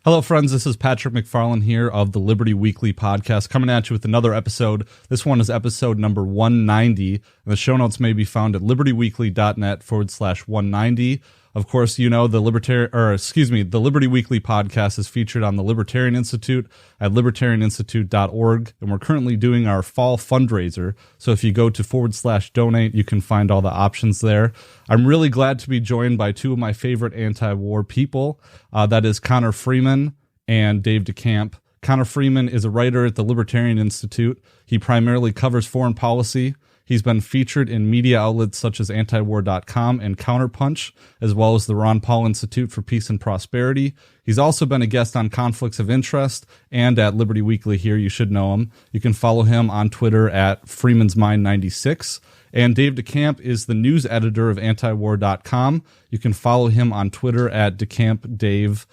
Hello, friends. This is Patrick McFarlane here of the Liberty Weekly podcast, coming at you with another episode. This one is episode number 190, and the show notes may be found at libertyweekly.net/190. Of course, you know, the Liberty Weekly podcast is featured on the Libertarian Institute at libertarianinstitute.org, and we're currently doing our fall fundraiser. So if you go to /donate, you can find all the options there. I'm really glad to be joined by two of my favorite anti-war people. That is Connor Freeman and Dave DeCamp. Connor Freeman is a writer at the Libertarian Institute. He primarily covers foreign policy. He's been featured in media outlets such as antiwar.com and Counterpunch, as well as the Ron Paul Institute for Peace and Prosperity. He's also been a guest on Conflicts of Interest and at Liberty Weekly here. You should know him. You can follow him on Twitter at FreemansMind96. And Dave DeCamp is the news editor of antiwar.com. You can follow him on Twitter at DeCampDave.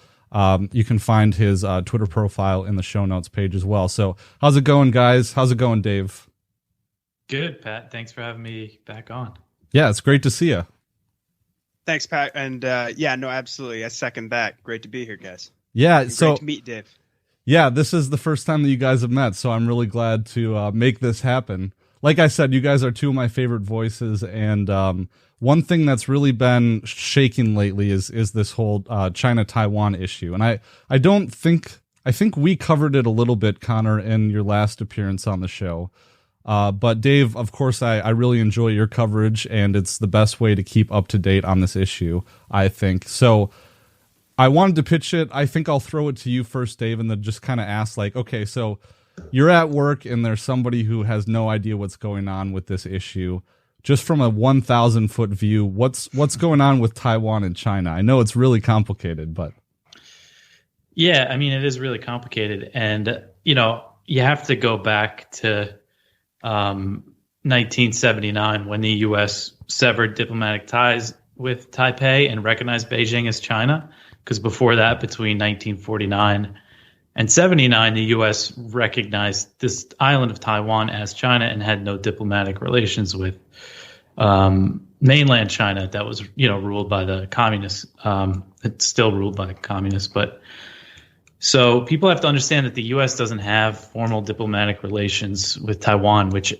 You can find his Twitter profile in the show notes page as well. So how's it going, guys? How's it going, Dave? Good, Pat. Thanks for having me back on. Yeah, it's great to see you. Thanks, Pat. And absolutely. I second that. Great to be here, guys. Yeah, and so great to meet Dave. Yeah, this is the first time that you guys have met, so I'm really glad to make this happen. Like I said, you guys are two of my favorite voices, and one thing that's really been shaking lately is this whole China-Taiwan issue. And I think we covered it a little bit, Connor, in your last appearance on the show. But Dave, of course, I really enjoy your coverage, and it's the best way to keep up to date on this issue, I think. So I wanted to pitch it. I think I'll throw it to you first, Dave, and then just kind of ask, like, okay, so you're at work and there's somebody who has no idea what's going on with this issue. Just from a 1,000-foot view, what's going on with Taiwan and China? I know it's really complicated, but... Yeah, I mean, it is really complicated. And, you know, you have to go back to 1979 when the U.S. severed diplomatic ties with Taipei and recognized Beijing as China. Because before that, between 1949 and 79, the U.S. recognized this island of Taiwan as China and had no diplomatic relations with mainland China that was, ruled by the communists. It's still ruled by the communists, but so people have to understand that the U.S. doesn't have formal diplomatic relations with Taiwan, which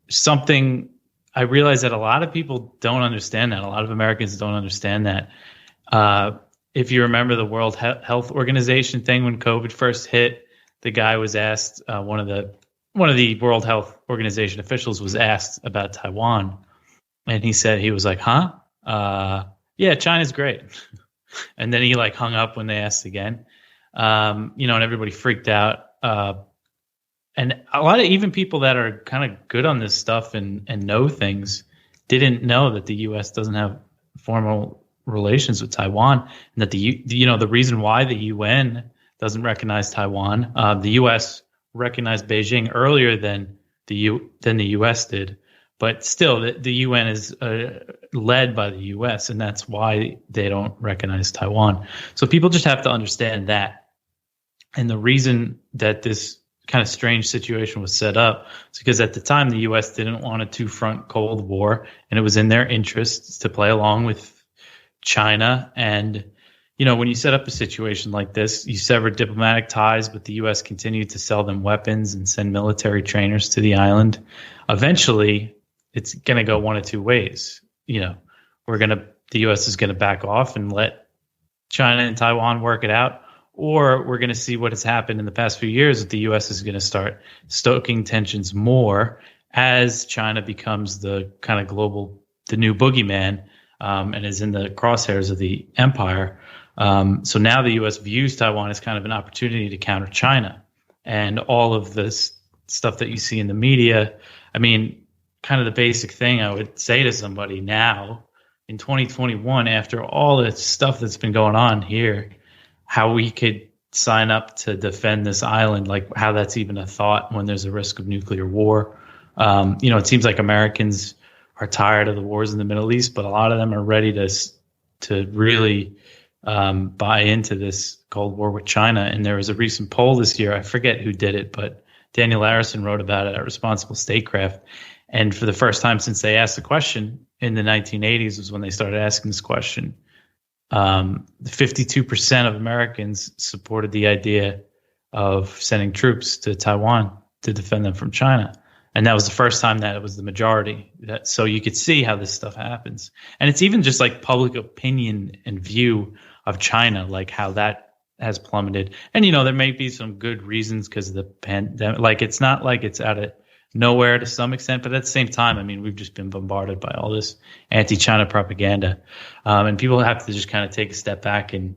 something I realize that a lot of people don't understand that. A lot of Americans don't understand that. If you remember the World Health Organization thing when COVID first hit, the guy was asked, one of the World Health Organization officials was asked about Taiwan, and he said, he was like, "Huh? Yeah, China's great." And then he hung up when they asked again. And everybody freaked out. And a lot of even people that are kind of good on this stuff and know things didn't know that the U.S. doesn't have formal relations with Taiwan, and that the reason why the UN doesn't recognize Taiwan, the U.S. recognized Beijing earlier than the U.S. did, but still the UN is led by the U.S. and that's why they don't recognize Taiwan. So people just have to understand that. And the reason that this kind of strange situation was set up is because at the time the U.S. didn't want a two-front Cold War, and it was in their interests to play along with China. And, when you set up a situation like this, you sever diplomatic ties, but the U.S. continued to sell them weapons and send military trainers to the island. Eventually, it's going to go one of two ways. The U.S. is going to back off and let China and Taiwan work it out, or we're going to see what has happened in the past few years that the U.S. is going to start stoking tensions more as China becomes the kind of the new boogeyman, and is in the crosshairs of the empire. So now the U.S. views Taiwan as kind of an opportunity to counter China. And all of this stuff that you see in the media, I mean, kind of the basic thing I would say to somebody now in 2021, after all the stuff that's been going on here, how we could sign up to defend this island, like how that's even a thought when there's a risk of nuclear war. It seems like Americans are tired of the wars in the Middle East, but a lot of them are ready to really buy into this Cold War with China. And there was a recent poll this year, I forget who did it, but Daniel Larison wrote about it at Responsible Statecraft. And for the first time since they asked the question in the 1980s was when they started asking this question. 52% of Americans supported the idea of sending troops to Taiwan to defend them from China. And that was the first time that it was the majority. So you could see how this stuff happens. And it's even just like public opinion and view of China, like how that has plummeted. And, there may be some good reasons because of the pandemic. Like, it's not like it's out of nowhere to some extent, but at the same time, I mean, we've just been bombarded by all this anti-China propaganda. And people have to just kind of take a step back and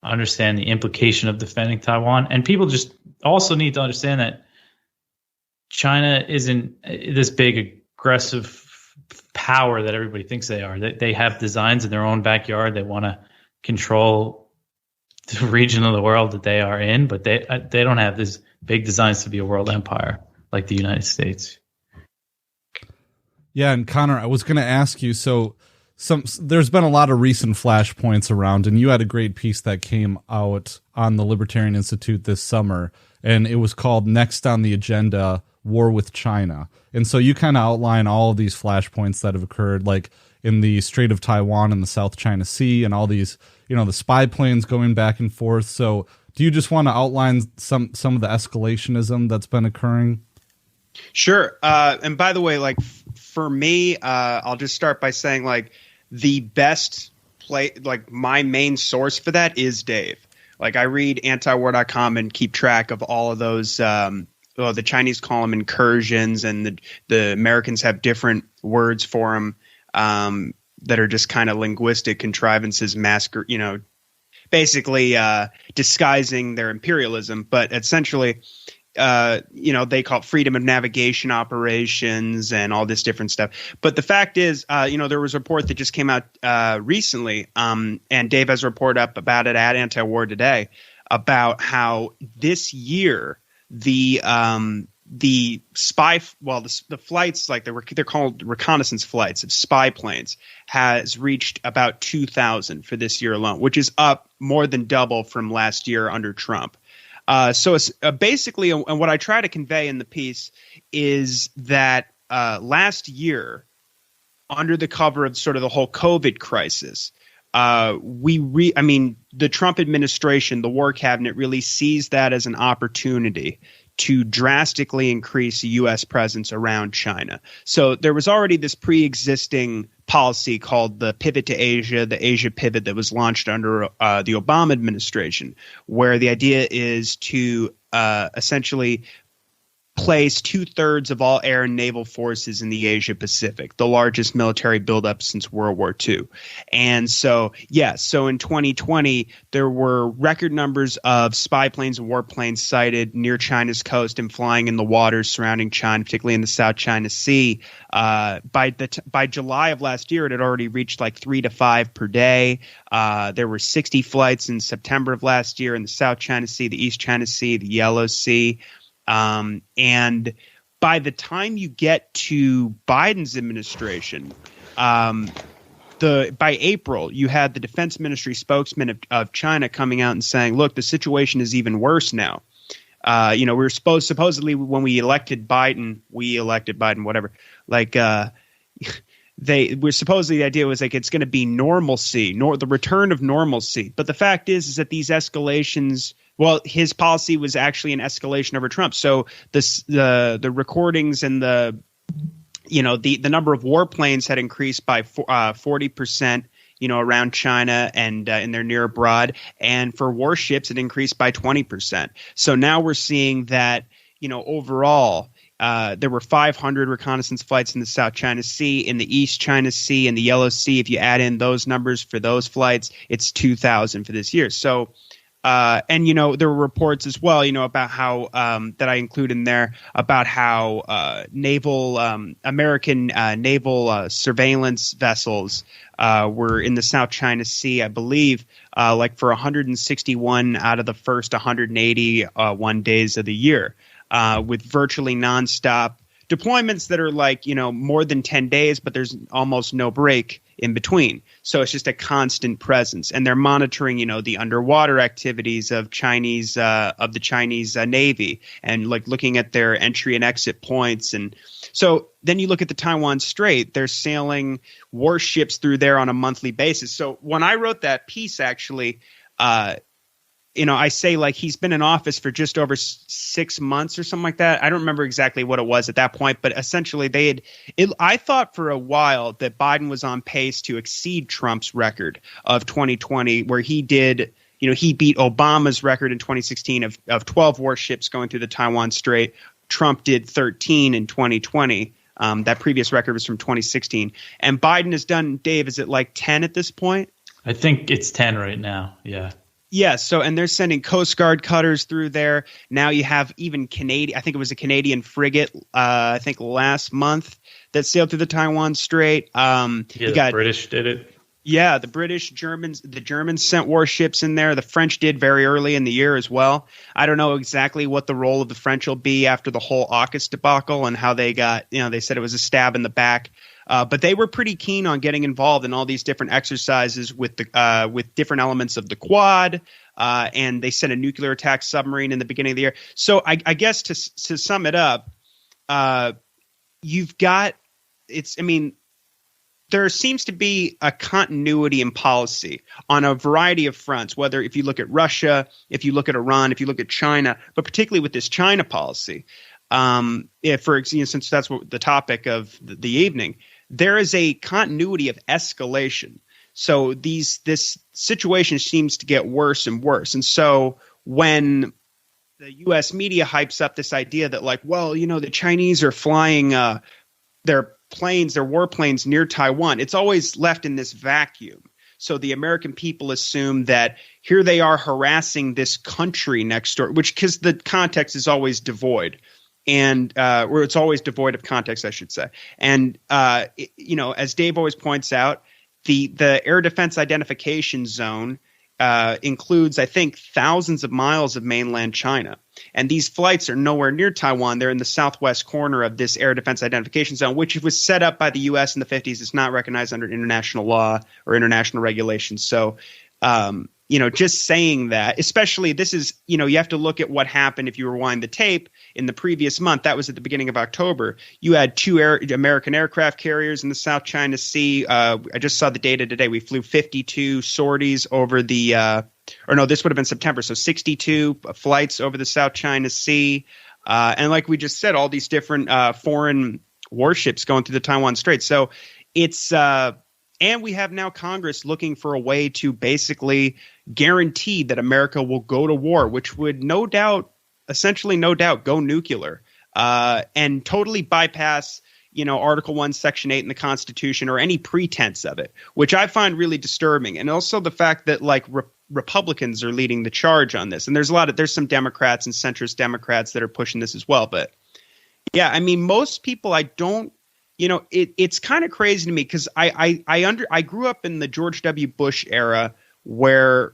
understand the implication of defending Taiwan. And people just also need to understand that China isn't this big aggressive power that everybody thinks they are. They have designs in their own backyard. They want to control the region of the world that they are in, but they don't have these big designs to be a world empire like the United States. Yeah, and Connor, I was going to ask you, so there's been a lot of recent flashpoints around, and you had a great piece that came out on the Libertarian Institute this summer, and it was called Next on the Agenda, War with China. And so you kind of outline all of these flashpoints that have occurred, like in the Strait of Taiwan and the South China Sea, and all these, the spy planes going back and forth. So do you just want to outline some of the escalationism that's been occurring? Sure. And by the way, like for me, I'll just start by saying like the best like my main source for that is Dave. Like I read antiwar.com and keep track of all of those. The Chinese call them incursions, and the Americans have different words for them that are just kind of linguistic contrivances, basically disguising their imperialism. But essentially, they call it freedom of navigation operations and all this different stuff. But the fact is, there was a report that just came out recently, and Dave has a report up about it at Anti-War Today about how this year the flights, like they're called reconnaissance flights of spy planes, has reached about 2,000 for this year alone, which is up more than double from last year under Trump. So it's basically, and what I try to convey in the piece is that last year, under the cover of sort of the whole COVID crisis, the Trump administration, the war cabinet, really sees that as an opportunity to drastically increase the U.S. presence around China. So there was already this pre-existing policy called the Pivot to Asia, the Asia Pivot, that was launched under the Obama administration, where the idea is to essentially place 2/3 of all air and naval forces in the Asia Pacific, the largest military buildup since World War II. And so in 2020, there were record numbers of spy planes and warplanes sighted near China's coast and flying in the waters surrounding China, particularly in the South China Sea. By July of last year, it had already reached like 3 to 5 per day. There were 60 flights in September of last year in the South China Sea, the East China Sea, the Yellow Sea. And by the time you get to Biden's administration, by April, you had the defense ministry spokesman of China coming out and saying, look, the situation is even worse now. We were supposedly when we elected Biden, whatever, like, supposedly the idea was like it's going to be normalcy, the return of normalcy. But the fact is that these escalations, well, his policy was actually an escalation over Trump. So the recordings and the number of warplanes had increased by 40%, around China and in their near abroad, and for warships it increased by 20%. So now we're seeing that overall. There were 500 reconnaissance flights in the South China Sea, in the East China Sea, and the Yellow Sea. If you add in those numbers for those flights, it's 2,000 for this year. So, there were reports as well, about how that I include in there about how American naval surveillance vessels were in the South China Sea, I believe, like for 161 out of the first 181 days of the year. With virtually nonstop deployments that are like, more than 10 days, but there's almost no break in between. So it's just a constant presence. And they're monitoring, the underwater activities of the Chinese Navy, and like looking at their entry and exit points. And So then you look at the Taiwan Strait, they're sailing warships through there on a monthly basis. So when I wrote that piece, actually, I say like he's been in office for just over 6 months or something like that. I don't remember exactly what it was at that point, but essentially I thought for a while that Biden was on pace to exceed Trump's record of 2020, where he did, he beat Obama's record in 2016 of 12 warships going through the Taiwan Strait. Trump did 13 in 2020. That previous record was from 2016. And Biden has done, Dave, is it like 10 at this point? I think it's 10 right now. Yeah. Yeah, so and they're sending Coast Guard cutters through there. Now you have even Canadian, I think it was a Canadian frigate, I think last month that sailed through the Taiwan Strait. The British did it. Yeah, the Germans sent warships in there. The French did very early in the year as well. I don't know exactly what the role of the French will be after the whole AUKUS debacle and how they got, they said it was a stab in the back. But they were pretty keen on getting involved in all these different exercises with different elements of the Quad, and they sent a nuclear attack submarine in the beginning of the year. So I guess to sum it up, you've got there seems to be a continuity in policy on a variety of fronts. Whether if you look at Russia, if you look at Iran, if you look at China, but particularly with this China policy, since that's what the topic of the evening. There is a continuity of escalation. So this situation seems to get worse and worse. And so when the U.S. media hypes up this idea that the Chinese are flying their warplanes near Taiwan, it's always left in this vacuum. So the American people assume that here they are harassing this country next door, because the context is always devoid. And where it's always devoid of context, I should say. And as Dave always points out, the air defense identification zone includes, I think, thousands of miles of mainland China. And these flights are nowhere near Taiwan. They're in the southwest corner of this air defense identification zone, which was set up by the U.S. in the 50s. It's not recognized under international law or international regulations. So just saying that, especially this is, you have to look at what happened if you rewind the tape in the previous month. That was at the beginning of October. You had two American aircraft carriers in the South China Sea. I just saw the data today. We flew 52 sorties over this would have been September. So 62 flights over the South China Sea. And like we just said, all these different foreign warships going through the Taiwan Strait. So it's and we have now Congress looking for a way to basically guarantee that America will go to war, which would essentially go nuclear and totally bypass, Article 1, Section 8 in the Constitution or any pretense of it, which I find really disturbing. And also the fact that Republicans are leading the charge on this. And there's some Democrats and centrist Democrats that are pushing this as well. But yeah, most people it's kind of crazy to me because I grew up in the George W. Bush era where,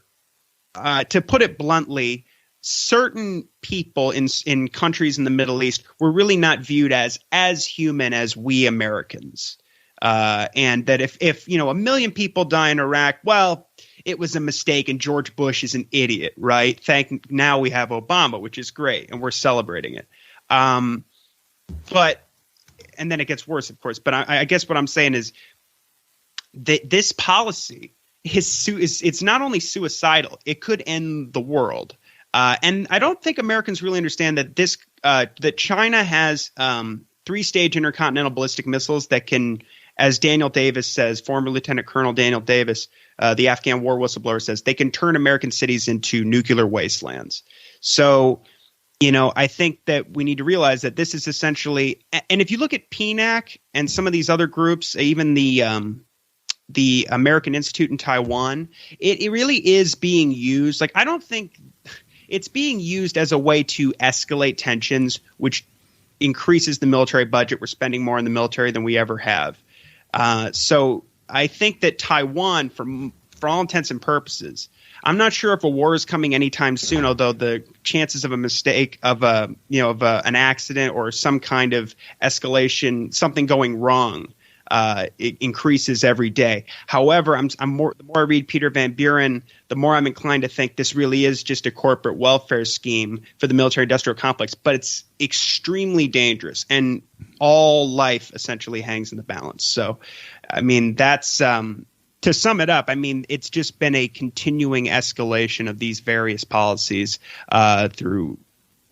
to put it bluntly, certain people in countries in the Middle East were really not viewed as human as we Americans. And that if 1 million people die in Iraq, well, it was a mistake and George Bush is an idiot, right? Now we have Obama, which is great, and we're celebrating it. And then it gets worse, of course. But I guess what I'm saying is that this policy it's not only suicidal; it could end the world. And I don't think Americans really understand that that China has 3-stage intercontinental ballistic missiles that can, as Daniel Davis says, former Lieutenant Colonel Daniel Davis, the Afghan war whistleblower, says, they can turn American cities into nuclear wastelands. So. I think that we need to realize that this is essentially, and if you look at PNAC and some of these other groups, even the American Institute in Taiwan, it really is being used. I don't think it's being used as a way to escalate tensions, which increases the military budget. We're spending more on the military than we ever have. So I think that Taiwan, for all intents and purposes, I'm not sure if a war is coming anytime soon, although the chances of a mistake, of an accident or some kind of escalation, something going wrong, it increases every day. However, the more I read Peter Van Buren, the more I'm inclined to think this really is just a corporate welfare scheme for the military-industrial complex. But it's extremely dangerous. And all life essentially hangs in the balance. So, I mean, that's to sum it up. I mean, it's just been a continuing escalation of these various policies through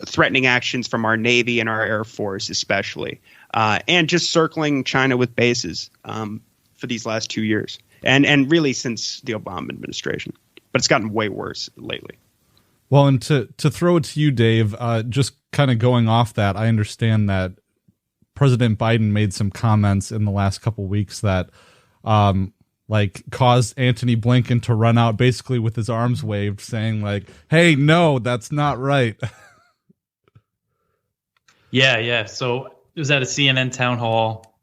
threatening actions from our Navy and our Air Force, especially, and just circling China with bases for these last 2 years, and really since the Obama administration. But it's gotten way worse lately. Well, and to throw it to you, Dave, just kind of going off that, I understand that President Biden made some comments in the last couple of weeks that like caused Antony Blinken to run out basically with his arms waved, saying like, hey, no, that's not right. Yeah. So it was at a CNN town hall.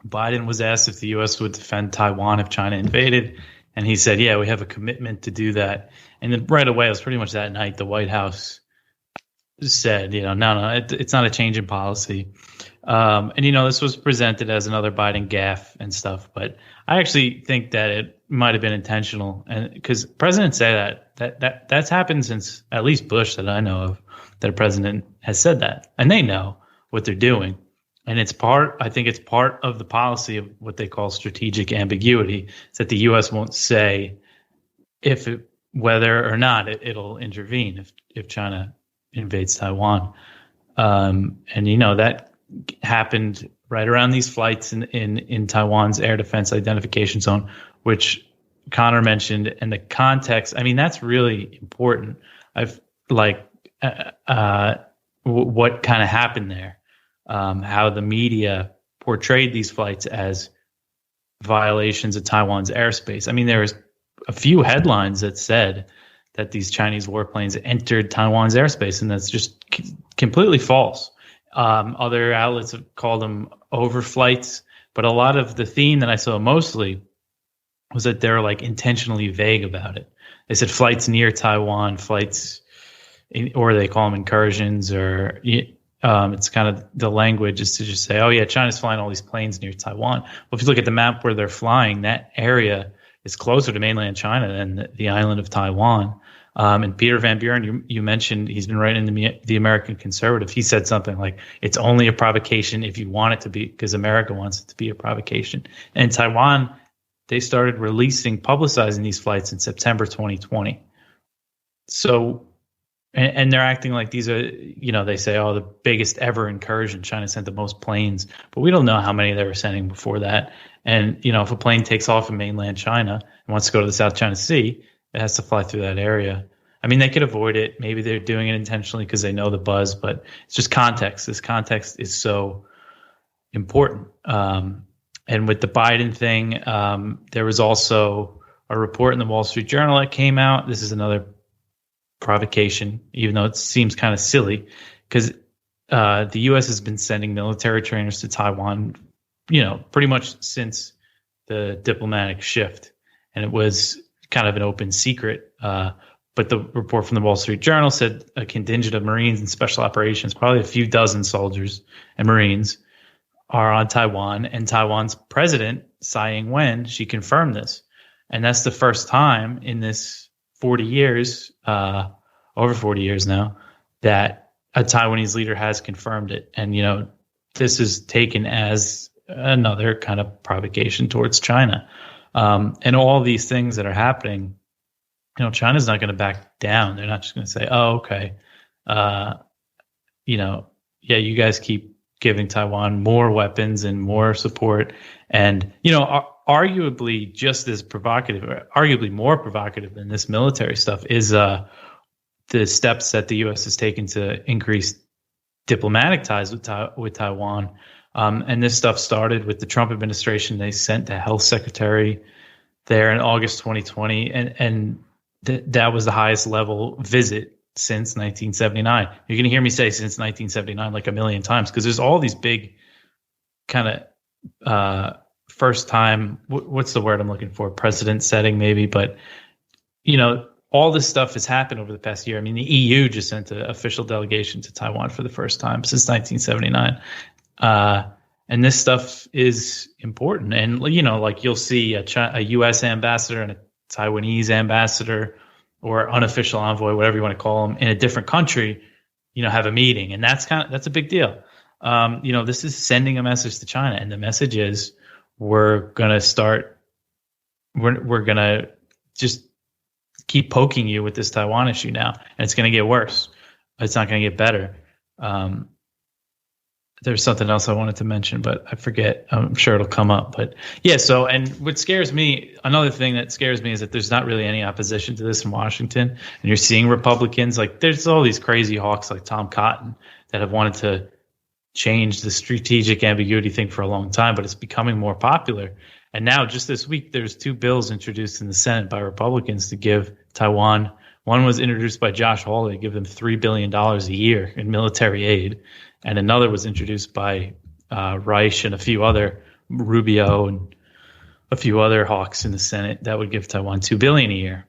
Biden was asked if the U.S. would defend Taiwan if China invaded. And he said, yeah, we have a commitment to do that. And then right away, it was pretty much that night, the White House said, no, it's not a change in policy. And, this was presented as another Biden gaffe and stuff. But I actually think that it might have been intentional. And because presidents say that's happened since at least Bush that I know of, that a president has said that. And they know what they're doing. And I think it's part of the policy of what they call strategic ambiguity, is that the U.S. won't say whether or not it'll intervene if China invades Taiwan. And that happened right around these flights in Taiwan's air defense identification zone, which Connor mentioned. And the context, I mean, that's really important. What kind of happened there. How the media portrayed these flights as violations of Taiwan's airspace. I mean, there was a few headlines that said that these Chinese warplanes entered Taiwan's airspace, and that's just completely false. Other outlets have called them overflights, but a lot of the theme that I saw mostly was that they're like intentionally vague about it. They said flights near Taiwan, or they call them incursions, or it's kind of the language is to just say, oh yeah, China's flying all these planes near Taiwan. Well, if you look at the map where they're flying, that area is closer to mainland China than the island of Taiwan. And Peter Van Buren, you mentioned, he's been writing in the American Conservative. He said something like, it's only a provocation if you want it to be, because America wants it to be a provocation. And Taiwan, they started publicizing these flights in September 2020. So, and they're acting like these are, they say, oh, the biggest ever incursion. China sent the most planes, but we don't know how many they were sending before that. And, if a plane takes off in mainland China and wants to go to the South China Sea, it has to fly through that area. I mean, they could avoid it. Maybe they're doing it intentionally because they know the buzz, but it's just context. This context is so important. And with the Biden thing, there was also a report in the Wall Street Journal that came out. This is another provocation, even though it seems kind of silly, because the U.S. has been sending military trainers to Taiwan, pretty much since the diplomatic shift, and it was kind of an open secret. But the report from the Wall Street Journal said a contingent of Marines and special operations, probably a few dozen soldiers and Marines, are on Taiwan, and Taiwan's president, Tsai Ing-wen, she confirmed this, and that's the first time in this 40 years, over 40 years now, that a Taiwanese leader has confirmed it. And, this is taken as another kind of provocation towards China. And all these things that are happening, China's not going to back down. They're not just going to say, oh, okay, you guys keep giving Taiwan more weapons and more support. And, arguably just as provocative, or arguably more provocative than this military stuff is the steps that the U.S. has taken to increase diplomatic ties with Taiwan. And this stuff started with the Trump administration. They sent the health secretary there in August 2020, and that was the highest level visit since 1979. You're going to hear me say since 1979 like a million times, because there's all these big kind of first time, what's the word I'm looking for? Precedent setting maybe, but all this stuff has happened over the past year. I mean, the EU just sent an official delegation to Taiwan for the first time since 1979. And this stuff is important. And, like you'll see a U.S. ambassador and a Taiwanese ambassador or unofficial envoy, whatever you want to call them, in a different country, have a meeting. And that's a big deal. This is sending a message to China, and the message is we're gonna just keep poking you with this Taiwan issue now, and it's gonna get worse. It's not gonna get better. There's something else I wanted to mention, but I forget. I'm sure it'll come up. But yeah, and what scares me, another thing that scares me is that there's not really any opposition to this in Washington. And you're seeing Republicans, like there's all these crazy hawks like Tom Cotton that have wanted to change the strategic ambiguity thing for a long time, but it's becoming more popular. And now just this week, there's 2 bills introduced in the Senate by Republicans to give Taiwan. One was introduced by Josh Hawley to give them $3 billion a year in military aid. And another was introduced by Reich and a few other, Rubio and a few other hawks in the Senate that would give Taiwan $2 billion a year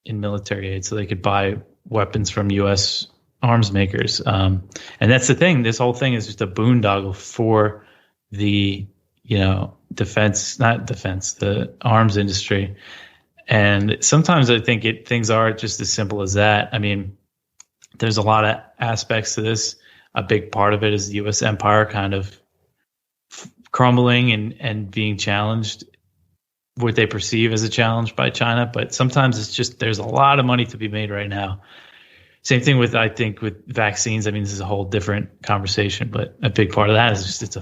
in military aid, so they could buy weapons from U.S. arms makers. And that's the thing. This whole thing is just a boondoggle for the the arms industry. And sometimes I think things are just as simple as that. I mean, there's a lot of aspects to this. A big part of it is the U.S. empire kind of crumbling and being challenged, what they perceive as a challenge by China. But sometimes it's just there's a lot of money to be made right now. Same thing with vaccines. I mean, this is a whole different conversation, but a big part of that is just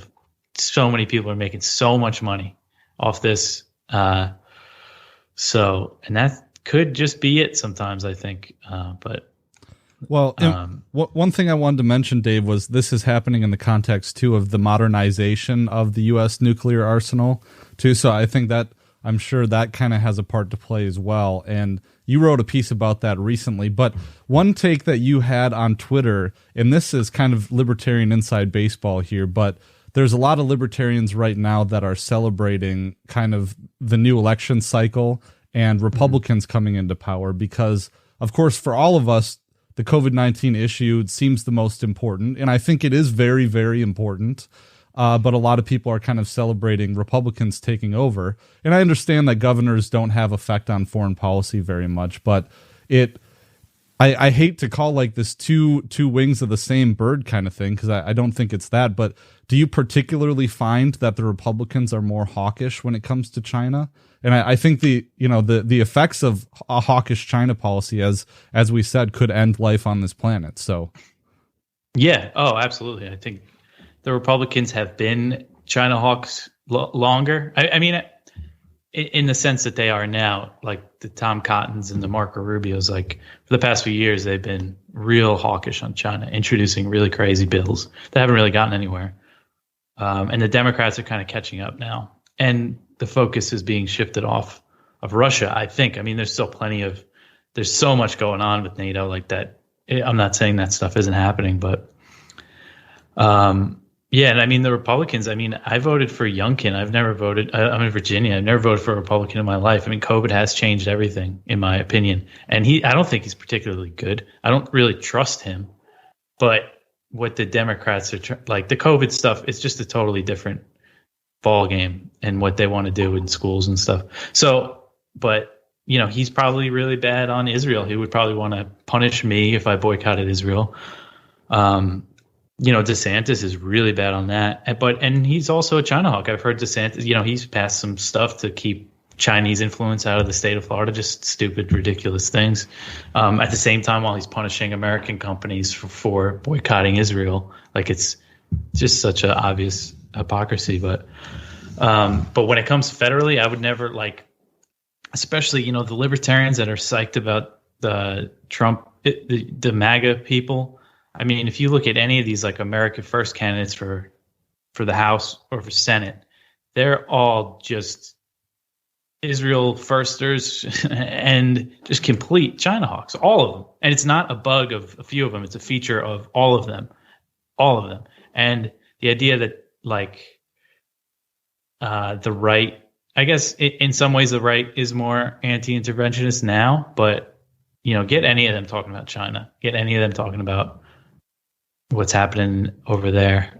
so many people are making so much money off this. And that could just be it sometimes, I think. Well, one thing I wanted to mention, Dave, was this is happening in the context, too, of the modernization of the U.S. nuclear arsenal, too. So I think that I'm sure that kind of has a part to play as well. And you wrote a piece about that recently. But one take that you had on Twitter, and this is kind of libertarian inside baseball here, but there's a lot of libertarians right now that are celebrating kind of the new election cycle and Republicans coming into power because, of course, for all of us, the COVID-19 issue seems the most important, and I think it is very, very important. But a lot of people are kind of celebrating Republicans taking over. And I understand that governors don't have effect on foreign policy very much, but I hate to call like this two wings of the same bird kind of thing, because I don't think it's that. But do you particularly find that the Republicans are more hawkish when it comes to China? And I think the effects of a hawkish China policy, as we said, could end life on this planet. So, yeah, absolutely. I think the Republicans have been China hawks longer. I mean, in the sense that they are now, like the Tom Cottons and the Marco Rubios. Like for the past few years, they've been real hawkish on China, introducing really crazy bills that haven't really gotten anywhere. And the Democrats are kind of catching up now. And the focus is being shifted off of Russia, I think. I mean, there's still there's so much going on with NATO like that. I'm not saying that stuff isn't happening, but yeah. And I mean, the Republicans, I mean, I voted for Youngkin. I'm in Virginia. I've never voted for a Republican in my life. I mean, COVID has changed everything, in my opinion. And I don't think he's particularly good. I don't really trust him. But what the Democrats are like the COVID stuff, it's just a totally different ball game and what they want to do in schools and stuff. So, but he's probably really bad on Israel. He would probably want to punish me if I boycotted Israel. DeSantis is really bad on that, and he's also a China hawk. I've heard DeSantis, he's passed some stuff to keep Chinese influence out of the state of Florida, just stupid, ridiculous things. At the same time, while he's punishing American companies for boycotting Israel, like it's just such an obvious hypocrisy. But when it comes federally, I would never especially the libertarians that are psyched about the Trump, the MAGA people. I mean, if you look at any of these like America First candidates for the House or for Senate, they're all just Israel firsters and just complete China hawks, all of them. And it's not a bug of a few of them. It's a feature of all of them. And the idea that the right, I guess in some ways the right is more anti-interventionist now, but get any of them talking about China, get any of them talking about what's happening over there.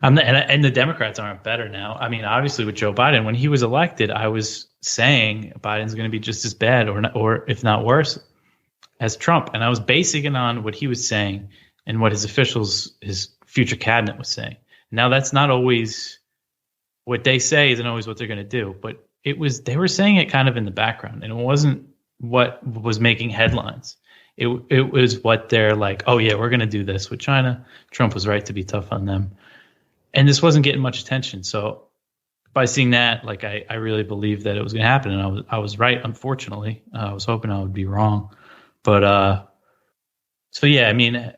And the Democrats aren't better now. I mean, obviously with Joe Biden, when he was elected, I was saying Biden's going to be just as bad or if not worse as Trump. And I was basing it on what he was saying and what his future cabinet was saying. Now that's not always what they say, isn't always what they're going to do, but they were saying it kind of in the background, and it wasn't what was making headlines. It was what they're like, oh yeah, we're going to do this with China. Trump was right to be tough on them. And this wasn't getting much attention. So by seeing that, like I really believed that it was going to happen, and I was right. Unfortunately, I was hoping I would be wrong, but so yeah, I mean,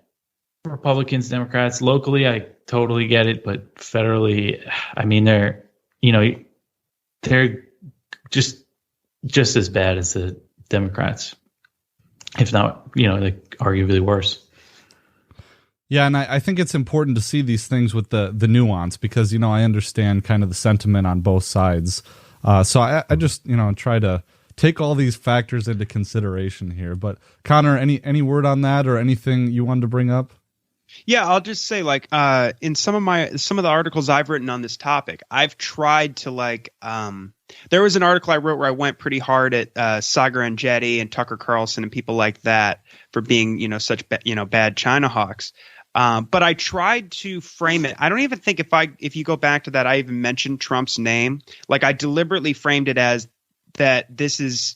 Republicans, Democrats, locally, I totally get it, but federally, I mean, they're just as bad as the Democrats, if not, like arguably worse. Yeah, and I think it's important to see these things with the nuance, because, I understand kind of the sentiment on both sides. So I just, try to take all these factors into consideration here. But Connor, any word on that or anything you wanted to bring up? Yeah, I'll just say, like, in some of the articles I've written on this topic, I've tried to there was an article I wrote where I went pretty hard at Sagar and Jetty and Tucker Carlson and people like that for being, such bad China hawks. But I tried to frame it. I don't even think if you go back to that, I even mentioned Trump's name. Like, I deliberately framed it as that this is,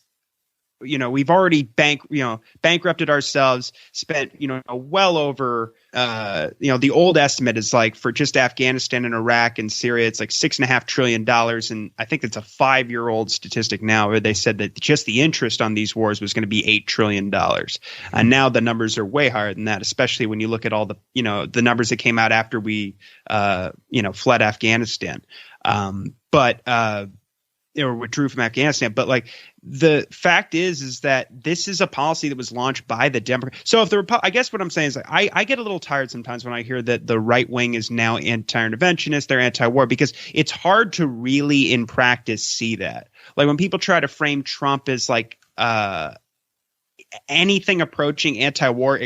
we've already bankrupted ourselves, spent, well over, the old estimate is like for just Afghanistan and Iraq and Syria, it's like $6.5 trillion. And I think it's a 5-year-old statistic now where they said that just the interest on these wars was going to be $8 trillion. And now the numbers are way higher than that, especially when you look at all the, the numbers that came out after we, fled Afghanistan. Or withdrew from Afghanistan. But like, the fact is that this is a policy that was launched by the Democrats. So if I guess what I'm saying is, like, I get a little tired sometimes when I hear that the right wing is now anti-interventionist, they're anti-war, because it's hard to really in practice see that. Like, when people try to frame Trump as like anything approaching anti-war,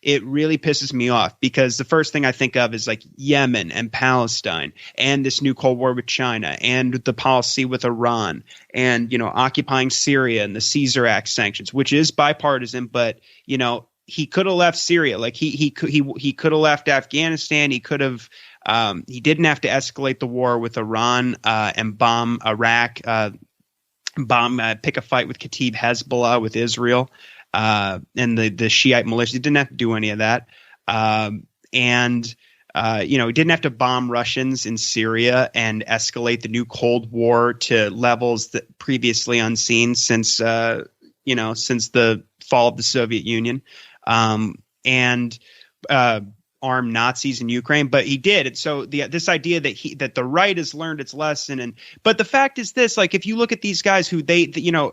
it really pisses me off, because the first thing I think of is like Yemen and Palestine and this new Cold War with China and the policy with Iran and, occupying Syria and the Caesar Act sanctions, which is bipartisan. But, he could have left Syria. Like he could have left Afghanistan. He could have he didn't have to escalate the war with Iran and bomb Iraq, pick a fight with Kataib Hezbollah with Israel. And the Shiite militia. He didn't have to do any of that. He didn't have to bomb Russians in Syria and escalate the new Cold War to levels that previously unseen since the fall of the Soviet Union, and arm Nazis in Ukraine. But he did. And so this idea that the right has learned its lesson. But the fact is this, like, if you look at these guys who the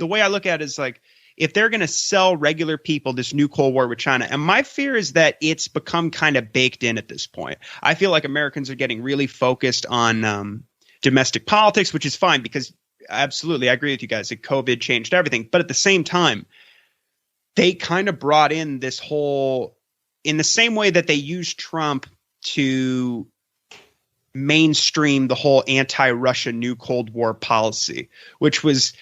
way I look at it is like, if they're going to sell regular people this new Cold War with China, and my fear is that it's become kind of baked in at this point. I feel like Americans are getting really focused on domestic politics, which is fine, because absolutely, I agree with you guys that COVID changed everything. But at the same time, they kind of brought in this whole, in the same way that they used Trump to mainstream the whole anti-Russia new Cold War policy, which was,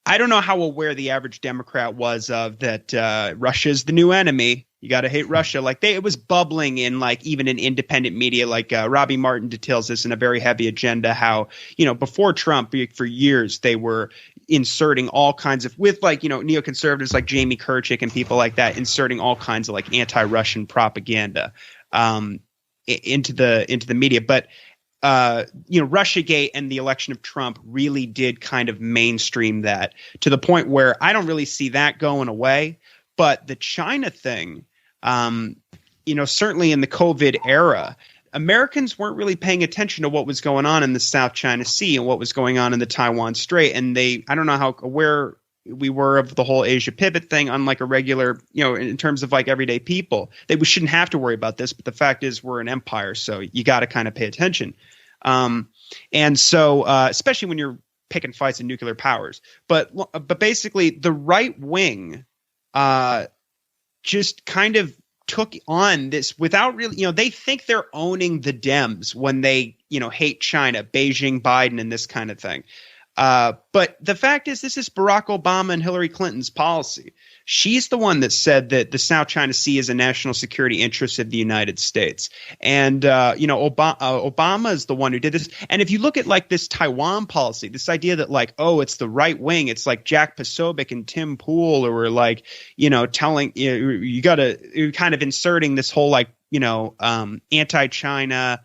I don't know how aware the average Democrat was of that. Russia is the new enemy. You got to hate Russia. Like, it was bubbling in, like, even in independent media. Like Robbie Martin details this in a very heavy agenda. How, before Trump, for years they were inserting all kinds of, with like, neoconservatives like Jamie Kirchick and people like that, inserting all kinds of like anti-Russian propaganda into the media. But Russiagate and the election of Trump really did kind of mainstream that to the point where I don't really see that going away. But the China thing, certainly in the COVID era, Americans weren't really paying attention to what was going on in the South China Sea and what was going on in the Taiwan Strait. And I don't know how aware we were of the whole Asia pivot thing, unlike a regular, in terms of like everyday people. We shouldn't have to worry about this. But the fact is, we're an empire, so you got to kind of pay attention. And so, especially when you're picking fights in nuclear powers, but basically the right wing, just kind of took on this without really, they think they're owning the Dems when they, hate China, Beijing, Biden, and this kind of thing. But the fact is, this is Barack Obama and Hillary Clinton's policy. She's the one that said that the South China Sea is a national security interest of the United States. And, Obama is the one who did this. And if you look at like this Taiwan policy, this idea that like, oh, it's the right wing, it's like Jack Posobiec and Tim Pool, or like, telling you got to kind of inserting this whole like, anti-China,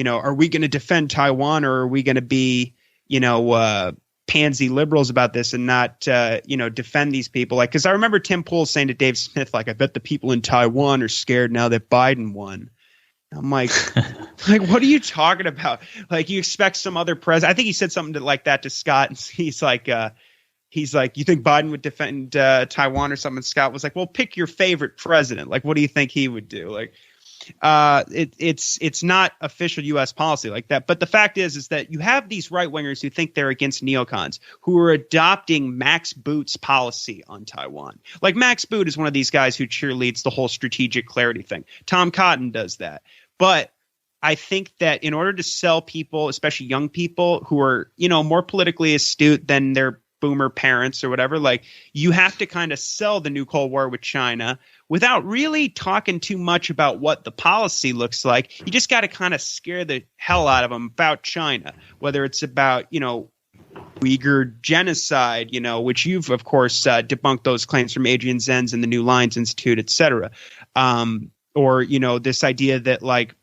are we going to defend Taiwan, or are we going to be, pansy liberals about this and not, defend these people? Like, because I remember Tim Pool saying to Dave Smith, like, I bet the people in Taiwan are scared now that Biden won. I'm like, what are you talking about? Like, you expect some other president? I think he said something like that to Scott, and he's like, you think Biden would defend Taiwan or something? And Scott was like, well, pick your favorite president. Like, what do you think he would do? Like, it's not official U.S. policy like that. But the fact is that you have these right wingers who think they're against neocons, who are adopting Max Boot's policy on Taiwan. Like, Max Boot is one of these guys who cheerleads the whole strategic clarity thing. Tom Cotton does that. But I think that in order to sell people, especially young people who are, more politically astute than their boomer parents or whatever, like, you have to kind of sell the new Cold War with China without really talking too much about what the policy looks like. You just got to kind of scare the hell out of them about China, whether it's about, Uyghur genocide, which you've, of course, debunked those claims from Adrian Zenz and the New Lines Institute, et cetera. Or, this idea that like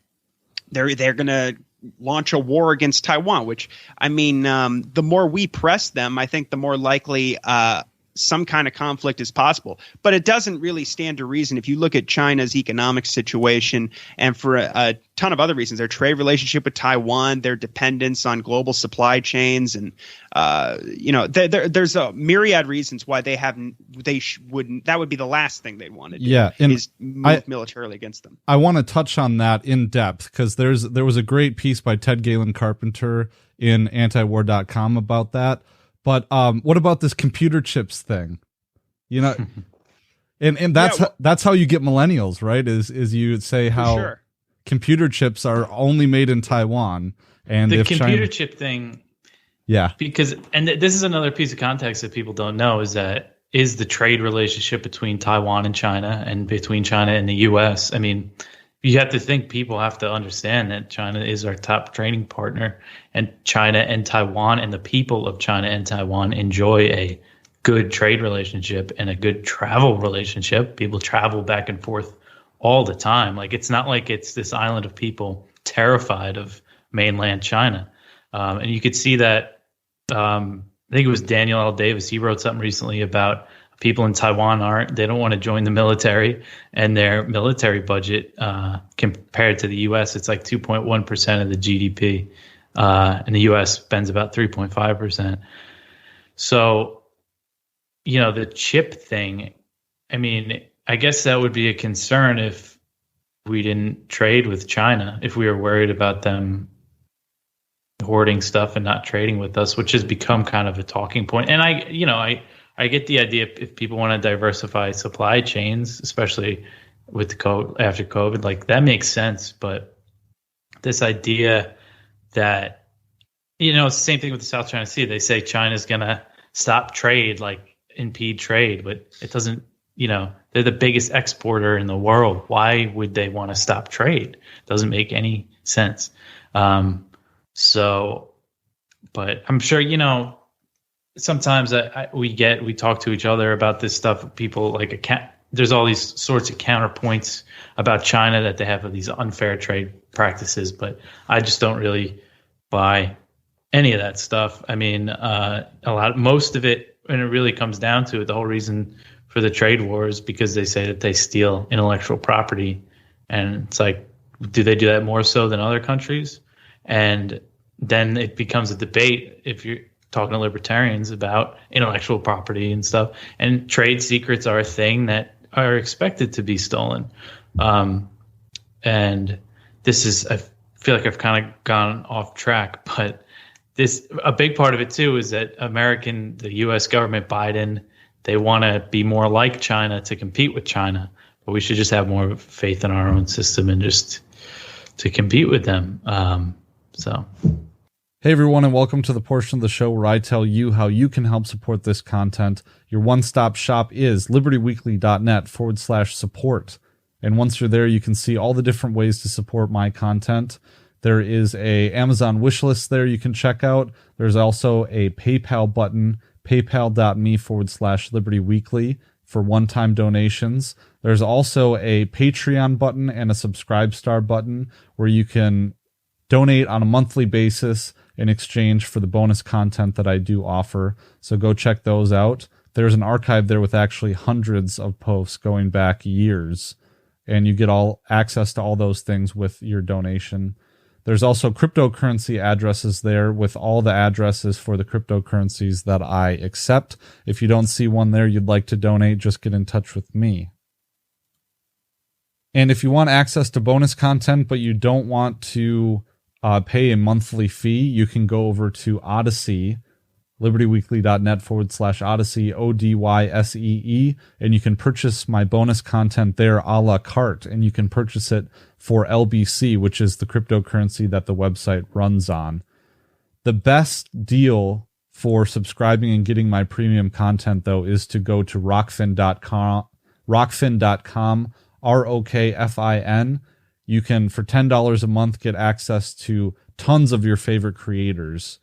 they're going to launch a war against Taiwan, which, I mean, the more we press them, I think the more likely some kind of conflict is possible. But it doesn't really stand to reason if you look at China's economic situation, and for a ton of other reasons, their trade relationship with Taiwan, their dependence on global supply chains, and there's a myriad reasons why wouldn't. That would be the last thing they'd want to do. Yeah, is move militarily against them. I want to touch on that in depth because there was a great piece by Ted Galen Carpenter in antiwar.com about that. But what about this computer chips thing? And that's how you get millennials, right? Is you say how computer chips are only made in Taiwan, and the if computer chip thing, because this is another piece of context that people don't know is the trade relationship between Taiwan and China, and between China and the U.S. I mean, you have to think people have to understand that China is our top trading partner, and China and Taiwan and the people of China and Taiwan enjoy a good trade relationship and a good travel relationship. People travel back and forth all the time. Like, it's not like it's this island of people terrified of mainland China. And you could see that, I think it was Daniel L. Davis. He wrote something recently about people in Taiwan they don't want to join the military, and their military budget compared to the U.S., it's like 2.1% of the GDP, and the U.S. spends about 3.5%. So, the chip thing, I mean, I guess that would be a concern if we didn't trade with China, if we were worried about them hoarding stuff and not trading with us, which has become kind of a talking point. And I get the idea if people want to diversify supply chains, especially with after COVID, like that makes sense. But this idea that, it's the same thing with the South China Sea. They say China's going to stop trade, like impede trade, but it doesn't, they're the biggest exporter in the world. Why would they want to stop trade? Doesn't make any sense. But I'm sure, sometimes we talk to each other about this stuff. People there's all these sorts of counterpoints about China that they have these unfair trade practices, but I just don't really buy any of that stuff. I mean, most of it, when it really comes down to it, the whole reason for the trade war is because they say that they steal intellectual property, and it's like, do they do that more so than other countries? And then it becomes a debate if you're talking to libertarians about intellectual property and stuff, and trade secrets are a thing that are expected to be stolen. And this is, I feel like I've kind of gone off track, but a big part of it too is that the U.S. government, Biden, they want to be more like China to compete with China, but we should just have more faith in our own system and just to compete with them. Hey everyone, and welcome to the portion of the show where I tell you how you can help support this content. Your one-stop shop is libertyweekly.net/support. And once you're there, you can see all the different ways to support my content. There is a Amazon wishlist there you can check out. There's also a PayPal button, paypal.me/libertyweekly for one-time donations. There's also a Patreon button and a Subscribe Star button where you can donate on a monthly basis in exchange for the bonus content that I do offer. So go check those out. There's an archive there with actually hundreds of posts going back years, and you get all access to all those things with your donation. There's also cryptocurrency addresses there with all the addresses for the cryptocurrencies that I accept. If you don't see one there you'd like to donate, just get in touch with me. And if you want access to bonus content but you don't want to pay a monthly fee, you can go over to Odyssey, libertyweekly.net/Odyssey, ODYSEE, and you can purchase my bonus content there a la carte, and you can purchase it for LBC, which is the cryptocurrency that the website runs on. The best deal for subscribing and getting my premium content, though, is to go to rockfin.com, ROKFIN. You can, for $10 a month, get access to tons of your favorite creators.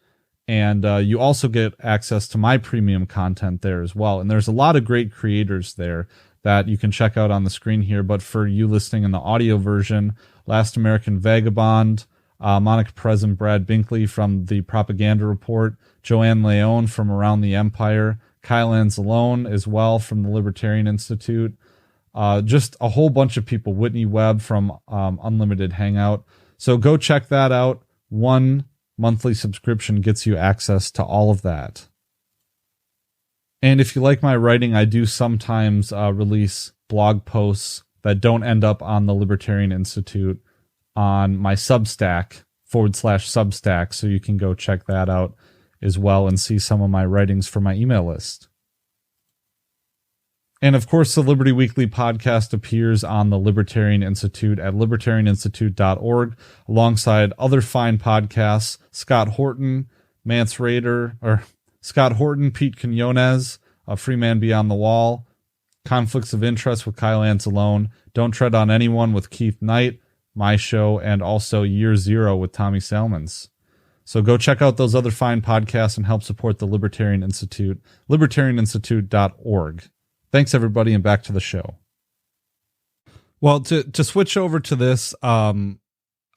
And you also get access to my premium content there as well. And there's a lot of great creators there that you can check out on the screen here. But for you listening in the audio version, Last American Vagabond, Monica Perez and Brad Binkley from the Propaganda Report, Joanne Leone from Around the Empire, Kyle Anzalone as well from the Libertarian Institute. Just a whole bunch of people. Whitney Webb from Unlimited Hangout. So go check that out. One monthly subscription gets you access to all of that. And if you like my writing, I do sometimes release blog posts that don't end up on the Libertarian Institute on my Substack /Substack. So you can go check that out as well and see some of my writings for my email list. And of course, the Liberty Weekly podcast appears on the Libertarian Institute at libertarianinstitute.org, alongside other fine podcasts, Scott Horton, Pete Quinones, Freeman Beyond the Wall, Conflicts of Interest with Kyle Anzalone, Don't Tread on Anyone with Keith Knight, my show, and also Year Zero with Tommy Salmons. So go check out those other fine podcasts and help support the Libertarian Institute, libertarianinstitute.org. Thanks, everybody, and back to the show. Well, to switch over to this, I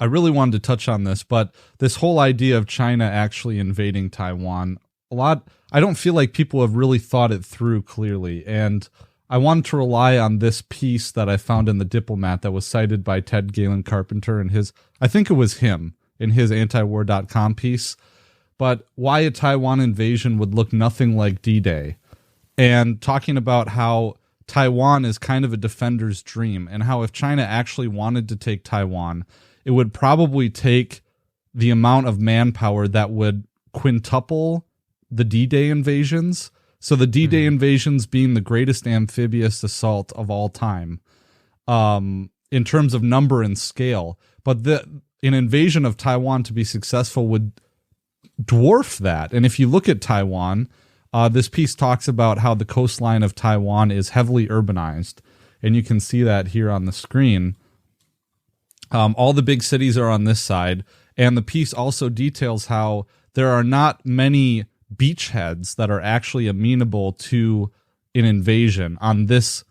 really wanted to touch on this, but this whole idea of China actually invading Taiwan, I don't feel like people have really thought it through clearly, and I wanted to rely on this piece that I found in The Diplomat that was cited by Ted Galen Carpenter in his, I think it was him, in his antiwar.com piece, but why a Taiwan invasion would look nothing like D-Day. And talking about how Taiwan is kind of a defender's dream, and how if China actually wanted to take Taiwan, it would probably take the amount of manpower that would quintuple the D-Day invasions. So the D-Day invasions being the greatest amphibious assault of all time in terms of number and scale. But an invasion of Taiwan to be successful would dwarf that. And if you look at Taiwan, this piece talks about how the coastline of Taiwan is heavily urbanized, and you can see that here on the screen. All the big cities are on this side, and the piece also details how there are not many beachheads that are actually amenable to an invasion on this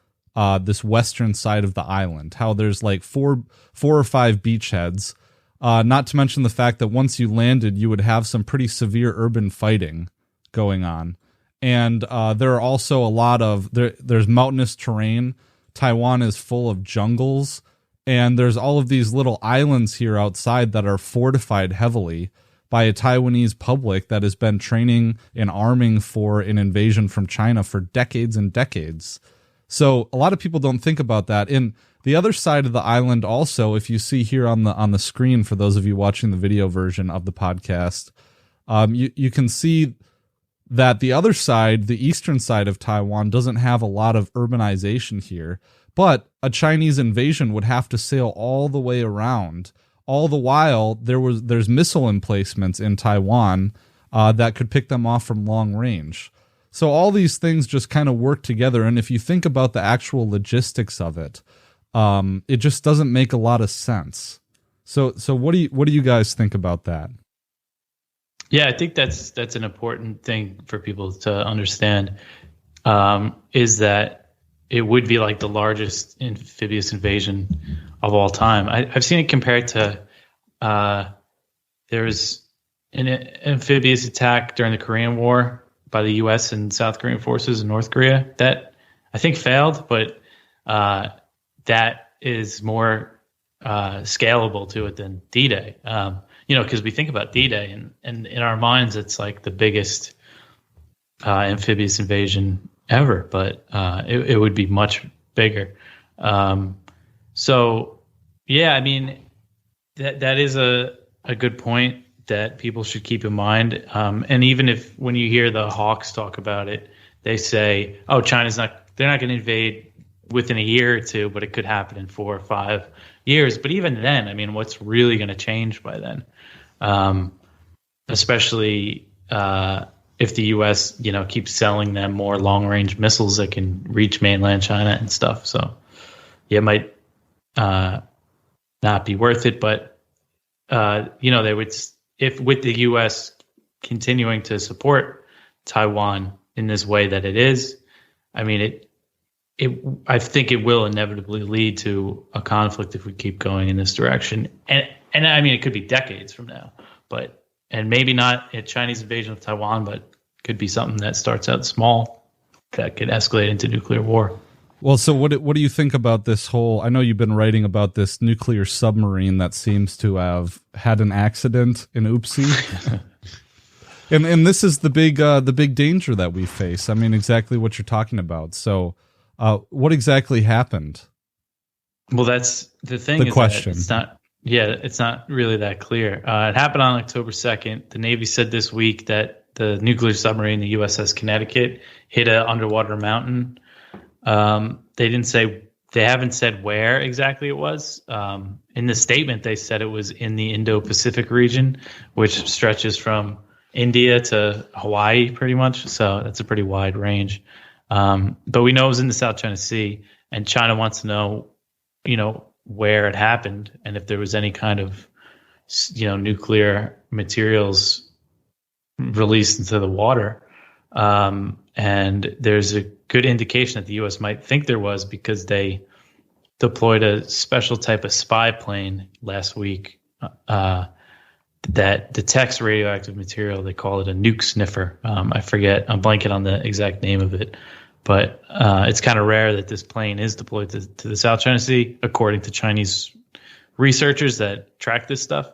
western side of the island. How there's like four or five beachheads, not to mention the fact that once you landed, you would have some pretty severe urban fighting going on. And there are also a lot of, there's mountainous terrain. Taiwan is full of jungles. And there's all of these little islands here outside that are fortified heavily by a Taiwanese public that has been training and arming for an invasion from China for decades and decades. So a lot of people don't think about that. In the other side of the island also, if you see here on the screen, for those of you watching the video version of the podcast, you can see that the other side, the eastern side of Taiwan, doesn't have a lot of urbanization here, but a Chinese invasion would have to sail all the way around all the while there's missile emplacements in Taiwan that could pick them off from long range. So all these things just kind of work together. And if you think about the actual logistics of it, it just doesn't make a lot of sense. So what do you guys think about that? Yeah, I think that's an important thing for people to understand, is that it would be like the largest amphibious invasion of all time. I've seen it compared to there was an amphibious attack during the Korean War by the U.S. and South Korean forces in North Korea that I think failed, but that is more scalable to it than D-Day. Because we think about D-Day and in our minds, it's like the biggest amphibious invasion ever, but it would be much bigger. So, yeah, I mean, that is a good point that people should keep in mind. And even if when you hear the hawks talk about it, they say, oh, they're not going to invade within a year or two, but it could happen in 4 or 5 years. But even then, I mean, what's really going to change by then? Especially if the U.S. keeps selling them more long-range missiles that can reach mainland China and stuff. So yeah, it might not be worth it. But they would, if with the U.S. continuing to support Taiwan in this way that it is, I mean, I think it will inevitably lead to a conflict if we keep going in this direction. And I mean, it could be decades from now, and maybe not a Chinese invasion of Taiwan, but could be something that starts out small that could escalate into nuclear war. Well, so what do you think about this whole, I know you've been writing about this nuclear submarine that seems to have had an accident in Oopsie. and this is the big danger that we face. I mean, exactly what you're talking about. So what exactly happened? Well, that's the thing. The question. It's not really that clear. It happened on October 2nd. The Navy said this week that the nuclear submarine, the USS Connecticut, hit an underwater mountain. They haven't said where exactly it was. In the statement, they said it was in the Indo-Pacific region, which stretches from India to Hawaii pretty much. So that's a pretty wide range. But we know it was in the South China Sea, and China wants to know, where it happened and if there was any kind of, nuclear materials released into the water. And there's a good indication that the U.S. might think there was because they deployed a special type of spy plane last week that detects radioactive material. They call it a nuke sniffer. I'm blanking on the exact name of it. But it's kind of rare that this plane is deployed to the South China Sea, according to Chinese researchers that track this stuff.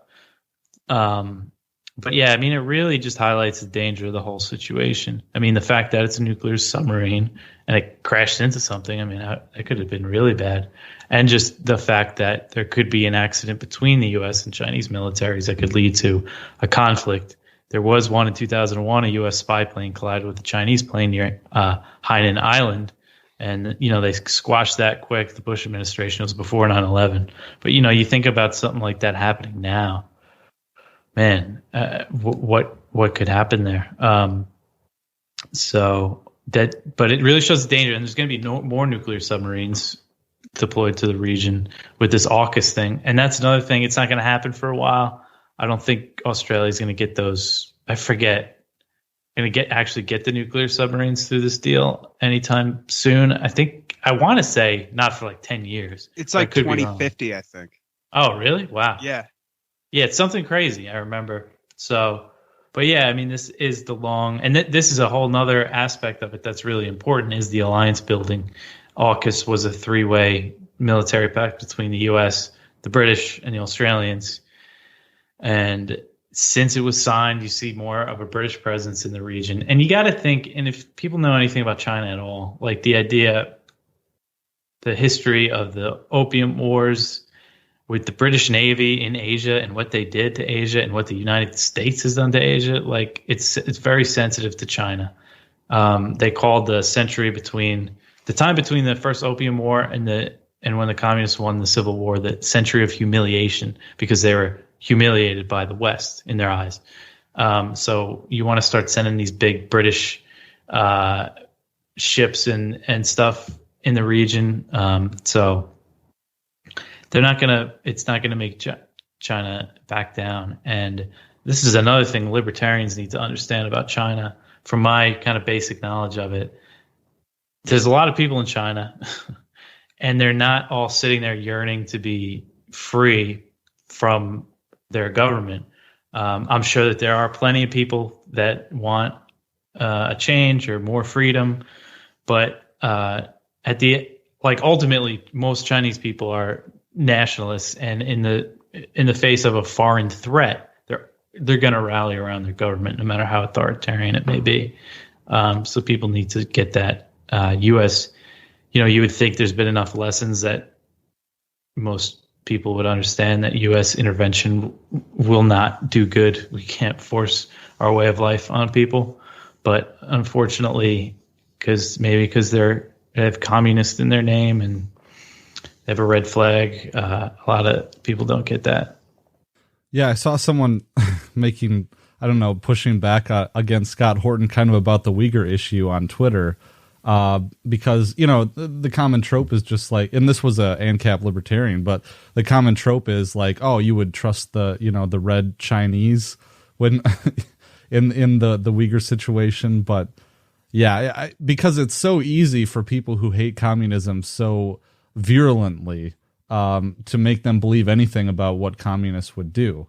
But yeah, I mean, it really just highlights the danger of the whole situation. I mean, the fact that it's a nuclear submarine and it crashed into something, I mean, it could have been really bad. And just the fact that there could be an accident between the U.S. and Chinese militaries that could lead to a conflict. There was one in 2001, a U.S. spy plane collided with a Chinese plane near Hainan Island. And, they squashed that quick. The Bush administration, it was before 9/11. But, you think about something like that happening now. Man, what could happen there? But it really shows the danger. And there's going to be more nuclear submarines deployed to the region with this AUKUS thing. And that's another thing. It's not going to happen for a while. I don't think Australia's going to get those. I forget. Going to actually get the nuclear submarines through this deal anytime soon. I want to say not for like 10 years. It's like 2050, I think. Oh, really? Wow. Yeah. Yeah, it's something crazy. I remember. So, but yeah, I mean, this is this is a whole nother aspect of it that's really important is the alliance building. AUKUS was a 3-way military pact between the U.S., the British, and the Australians. And since it was signed, you see more of a British presence in the region. And you got to think, and if people know anything about China at all, like the history of the Opium Wars with the British Navy in Asia and what they did to Asia and what the United States has done to Asia, like it's very sensitive to China. They called the century between the time between the first Opium War and and when the communists won the Civil War, the century of humiliation, because they were humiliated by the West in their eyes. So you want to start sending these big British ships and stuff in the region. So they're not gonna. It's not gonna make China back down. And this is another thing libertarians need to understand about China. From my kind of basic knowledge of it, there's a lot of people in China, and they're not all sitting there yearning to be free from their government. I'm sure that there are plenty of people that want a change or more freedom, but ultimately, most Chinese people are nationalists, and in the face of a foreign threat, they're going to rally around their government, no matter how authoritarian it may be. So people need to get that. U.S., you would think there's been enough lessons that most people would understand that U.S. intervention will not do good. We can't force our way of life on people. But unfortunately, because they have communist in their name and they have a red flag, a lot of people don't get that. Yeah, I saw someone pushing back against Scott Horton kind of about the Uyghur issue on Twitter, because, the common trope is just like, and this was a ANCAP libertarian, but the common trope is like, oh, you would trust the red Chinese when in the Uyghur situation. But yeah, because it's so easy for people who hate communism so virulently to make them believe anything about what communists would do.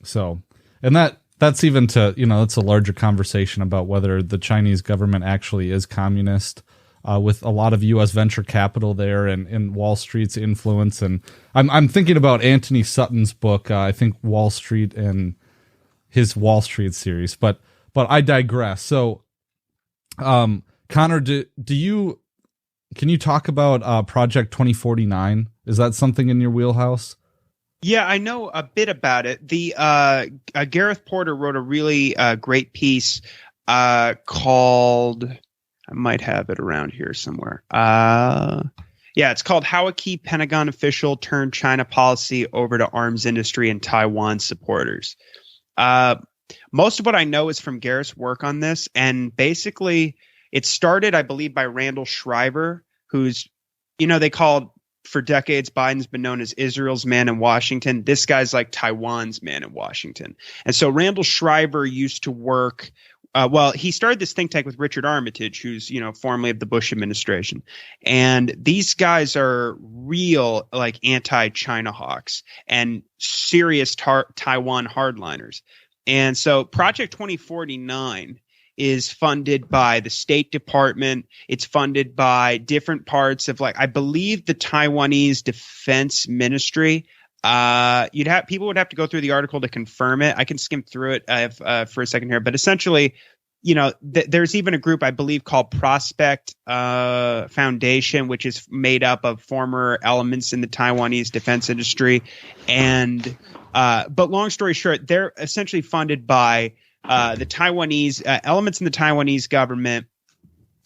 So, and that's even to, that's a larger conversation about whether the Chinese government actually is communist, with a lot of U.S. venture capital there and Wall Street's influence. And I'm thinking about Anthony Sutton's book, I think Wall Street and his Wall Street series, but I digress. So, Connor, can you talk about Project 2049? Is that something in your wheelhouse? Yeah, I know a bit about it. The Gareth Porter wrote a really great piece called, I might have it around here somewhere. It's called How a Key Pentagon Official Turned China Policy Over to Arms Industry and Taiwan Supporters. Most of what I know is from Gareth's work on this, and basically it started, I believe, by Randall Shriver, who's, they called, for decades, Biden's been known as Israel's man in Washington. This guy's like Taiwan's man in Washington. And so Randall Shriver used to work, he started this think tank with Richard Armitage, who's, formerly of the Bush administration. And these guys are real, like, anti-China hawks and serious Taiwan hardliners. And so Project 2049 is funded by the State Department. It's funded by different parts of, like, I believe the Taiwanese Defense Ministry. People would have to go through the article to confirm it. I can skim through it for a second here, but essentially, there's even a group I believe called Prospect Foundation, which is made up of former elements in the Taiwanese defense industry. And but long story short, they're essentially funded by the Taiwanese elements in the Taiwanese government,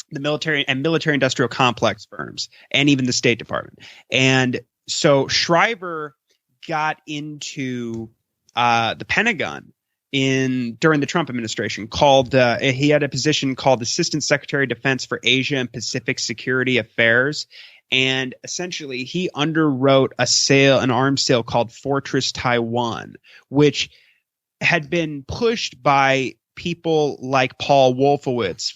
the military and military-industrial complex firms, and even the State Department. And so Shriver got into the Pentagon during the Trump administration. He had a position called Assistant Secretary of Defense for Asia and Pacific Security Affairs. And essentially, he underwrote an arms sale called Fortress Taiwan, which had been pushed by people like Paul Wolfowitz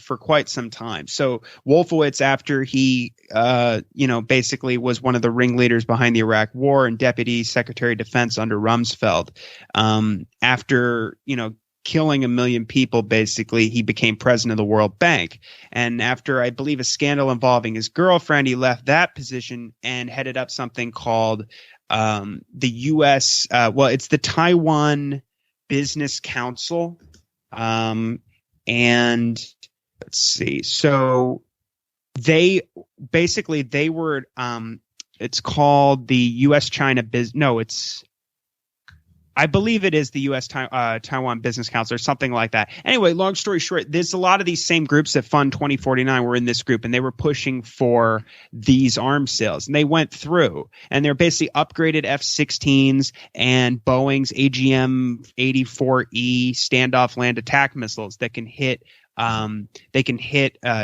for quite some time. So Wolfowitz, after he basically was one of the ringleaders behind the Iraq War and Deputy Secretary of Defense under Rumsfeld, after killing 1 million people, basically he became president of the World Bank. And after, I believe, a scandal involving his girlfriend, he left that position and headed up something called the U.S. It's the Taiwan Business Council. And let's see. So they were, it's called the U.S. China I believe it is the U.S. Taiwan Business Council or something like that. Anyway, long story short, there's a lot of these same groups that fund 2049 were in this group, and they were pushing for these arms sales. And they went through, and they're basically upgraded F-16s and Boeing's AGM-84E standoff land attack missiles that can hit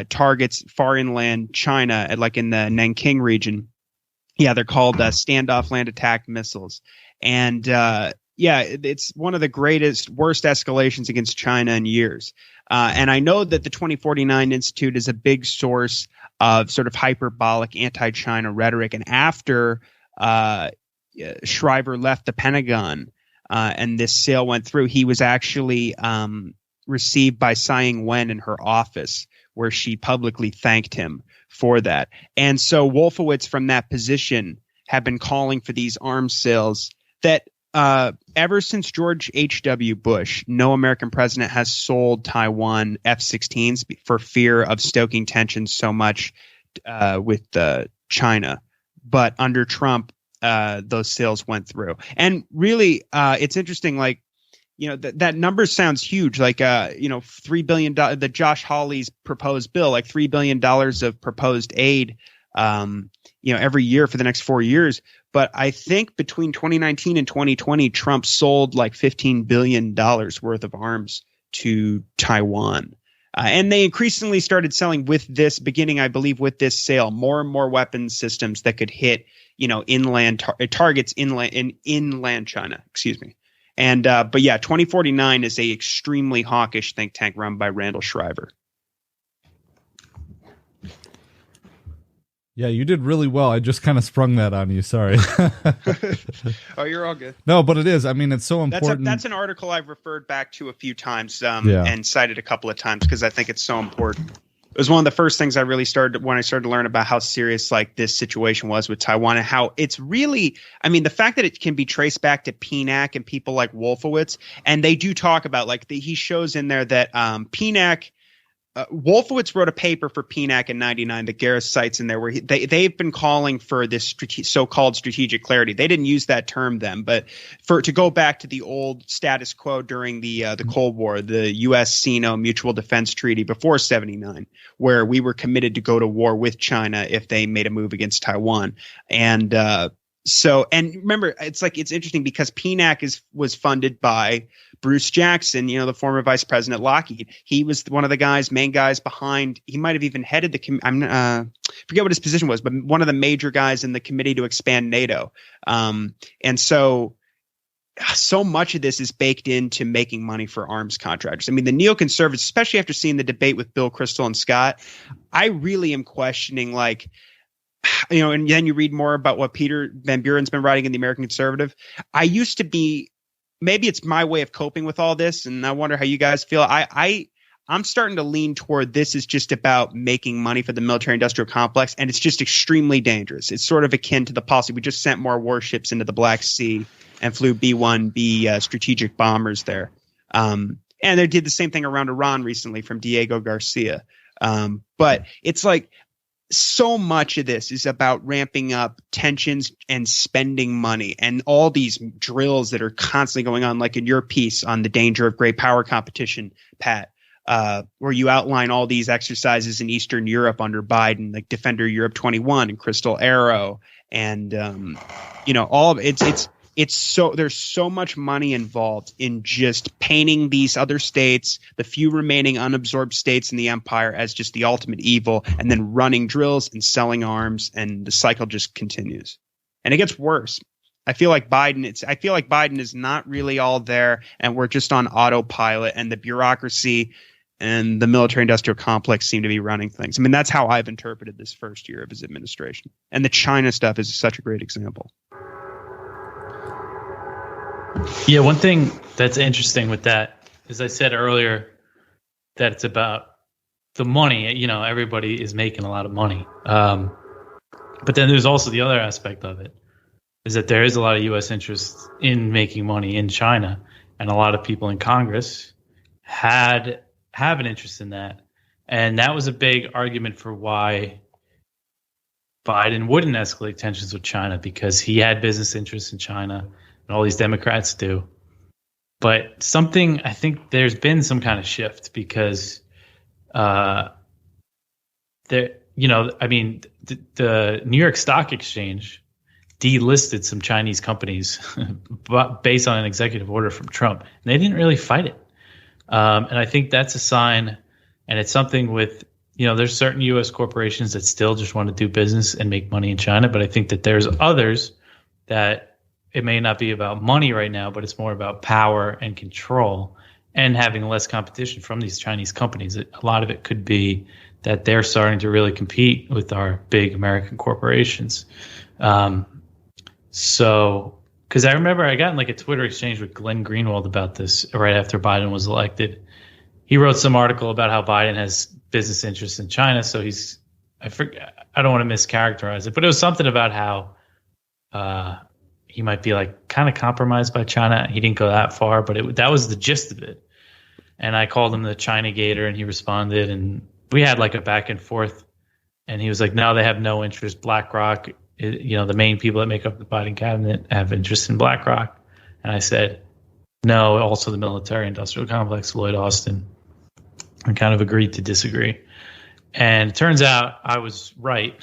targets far inland China, like in the Nanking region. Yeah, they're called standoff land attack missiles. And it's one of the worst escalations against China in years. And I know that the 2049 Institute is a big source of sort of hyperbolic anti-China rhetoric. And after Shriver left the Pentagon and this sale went through, he was actually received by Tsai Ing-wen in her office, where she publicly thanked him for that. And so Wolfowitz from that position have been calling for these arms sales that ever since George H.W. Bush, no American president has sold Taiwan F-16s for fear of stoking tensions so much with China. But under Trump, those sales went through. And really, it's interesting, like, that number sounds huge, like, $3 billion, the Josh Hawley's proposed bill, like $3 billion of proposed aid, every year for the next 4 years. But I think between 2019 and 2020, Trump sold like $15 billion worth of arms to Taiwan. And they increasingly started selling with this beginning, I believe, with this sale, more and more weapons systems that could hit, inland targets inland China. Excuse me. And but yeah, 2049 is a extremely hawkish think tank run by Randall Shriver. Yeah, you did really well. I just kind of sprung that on you. Sorry. Oh, you're all good. No, but it is. I mean, it's so important. That's an article I've referred back to a few times and cited a couple of times because I think it's so important. It was one of the first things I really started when I started to learn about how serious like this situation was with Taiwan and how it's really, I mean, the fact that it can be traced back to PNAC and people like Wolfowitz, and they do talk about like he shows in there that PNAC. Wolfowitz wrote a paper for PNAC in '99 that Garris cites in there where they've been calling for this so-called strategic clarity. They didn't use that term then, but to go back to the old status quo during the Cold War, the U.S.-Sino Mutual Defense Treaty before '79, where we were committed to go to war with China if they made a move against Taiwan. And and remember, it's interesting because PNAC was funded by Bruce Jackson, the former vice president at Lockheed. He was one of the main guys behind. He might have even headed forget what his position was, but one of the major guys in the committee to expand NATO. And so much of this is baked into making money for arms contractors. I mean, the neoconservatives, especially after seeing the debate with Bill Kristol and Scott, I really am questioning, like, and then you read more about what Peter Van Buren's been writing in the American Conservative. I used to be. Maybe it's my way of coping with all this, and I wonder how you guys feel. I'm starting to lean toward this is just about making money for the military-industrial complex, and it's just extremely dangerous. It's sort of akin to the policy. We just sent more warships into the Black Sea and flew B-1B strategic bombers there. And they did the same thing around Iran recently from Diego Garcia. But it's like so much of this is about ramping up tensions and spending money and all these drills that are constantly going on, like in your piece on the danger of great power competition, Pat, where you outline all these exercises in Eastern Europe under Biden, like Defender Europe 21 and Crystal Arrow. And, all of there's so much money involved in just painting these other states, the few remaining unabsorbed states in the empire, as just the ultimate evil, and then running drills and selling arms, and the cycle just continues. And it gets worse. I feel like Biden is not really all there, and we're just on autopilot, and the bureaucracy and the military-industrial complex seem to be running things. I mean, that's how I've interpreted this first year of his administration. And the China stuff is such a great example. Yeah, one thing that's interesting with that is I said earlier that it's about the money. Everybody is making a lot of money. But then there's also the other aspect of it is that there is a lot of U.S. interest in making money in China. And a lot of people in Congress have an interest in that. And that was a big argument for why Biden wouldn't escalate tensions with China, because he had business interests in China. And all these Democrats do. But I think there's been some kind of shift because the New York Stock Exchange delisted some Chinese companies based on an executive order from Trump. And they didn't really fight it. And I think that's a sign, and it's something with, there's certain U.S. corporations that still just want to do business and make money in China. But I think that there's others that it may not be about money right now, but it's more about power and control and having less competition from these Chinese companies. A lot of it could be that they're starting to really compete with our big American corporations. Because I remember I got in like a Twitter exchange with Glenn Greenwald about this right after Biden was elected. He wrote some article about how Biden has business interests in China. So I don't want to mischaracterize it, but it was something about how he might be like kind of compromised by China. He didn't go that far, but that was the gist of it. And I called him the China Gator, and he responded, and we had like a back and forth. And he was like, "No, they have no interest. BlackRock, the main people that make up the Biden cabinet have interest in BlackRock." And I said, "No, also the military-industrial complex, Lloyd Austin." And kind of agreed to disagree. And it turns out I was right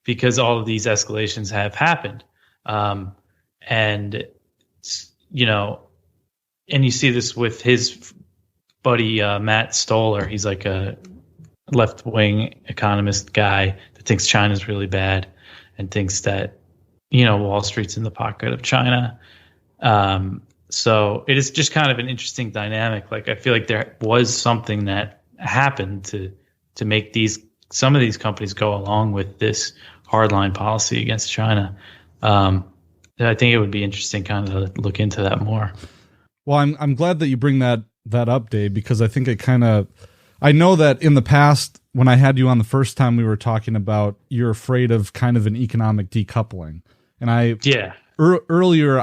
because all of these escalations have happened. And you see this with his buddy, Matt Stoller. He's like a left-wing economist guy that thinks China's really bad and thinks that, Wall Street's in the pocket of China. So it is just kind of an interesting dynamic. Like, I feel like there was something that happened to make some of these companies go along with this hardline policy against China. I think it would be interesting kind of to look into that more. Well, I'm glad that you bring that up, Dave, because I think I know that in the past, when I had you on the first time, we were talking about you're afraid of kind of an economic decoupling. And earlier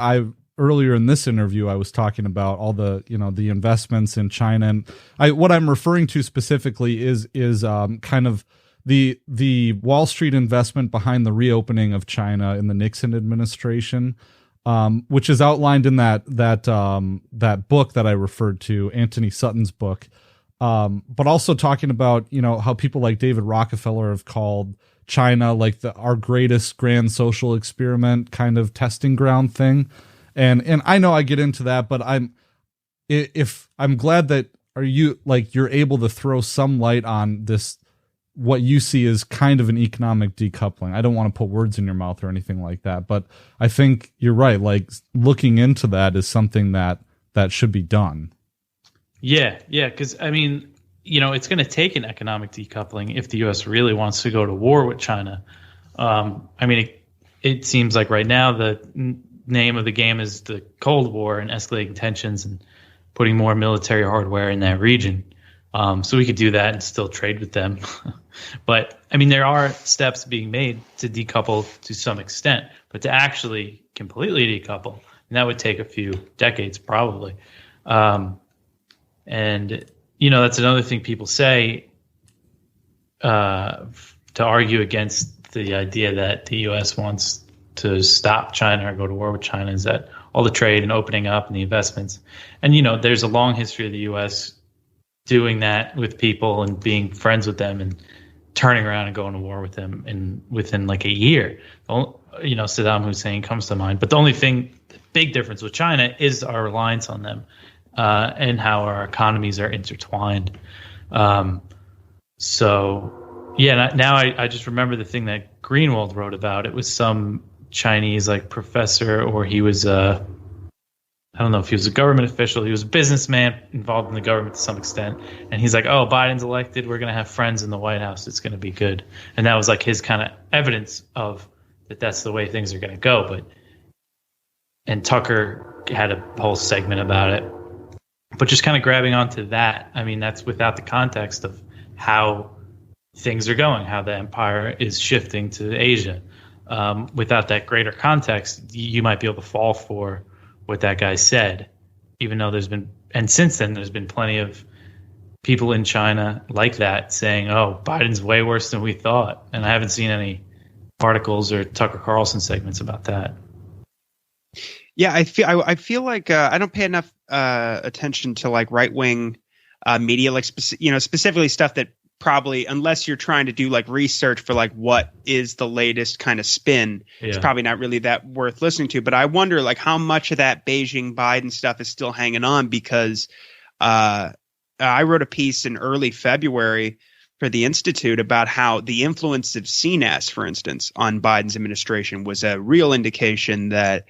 in this interview, I was talking about all the, the investments in China. And what I'm referring to specifically is kind of the Wall Street investment behind the reopening of China in the Nixon administration, which is outlined in that book that I referred to, Anthony Sutton's book. But also talking about, how people like David Rockefeller have called China like our greatest grand social experiment kind of testing ground thing. And I know I get into that, but I'm glad that you're able to throw some light on this, what you see is kind of an economic decoupling. I don't want to put words in your mouth or anything like that, but I think you're right. Like, looking into that is something that should be done. Yeah. Because it's going to take an economic decoupling if the U.S. really wants to go to war with China. It seems like right now the name of the game is the Cold War and escalating tensions and putting more military hardware in that region. So we could do that and still trade with them. But there are steps being made to decouple to some extent, but to actually completely decouple, and that would take a few decades probably. And that's another thing people say to argue against the idea that the U.S. wants to stop China or go to war with China, is that all the trade and opening up and the investments. And, there's a long history of the U.S. doing that with people and being friends with them and turning around and going to war with them within like a year. Saddam Hussein comes to mind. But the big difference with China is our reliance on them and how our economies are intertwined. Now I just remember the thing that Greenwald wrote about. It was some Chinese professor, or he was I don't know if he was a government official. He was a businessman involved in the government to some extent. And he's like, "Oh, Biden's elected. We're going to have friends in the White House. It's going to be good." And that was like his kind of evidence of that's the way things are going to go. And Tucker had a whole segment about it. But just kind of grabbing onto that, that's without the context of how things are going, how the empire is shifting to Asia. Without that greater context, you might be able to fall for what that guy said, even though since then there's been plenty of people in China like that saying, "Oh, Biden's way worse than we thought." And I haven't seen any articles or Tucker Carlson segments about that. Yeah, I feel like I don't pay enough attention to like right wing media, like specifically stuff that probably, unless you're trying to do like research for like what is the latest kind of spin, it's probably not really that worth listening to. But I wonder like how much of that Beijing Biden stuff is still hanging on, because I wrote a piece in early February for the Institute about how the influence of CNAS, for instance, on Biden's administration was a real indication that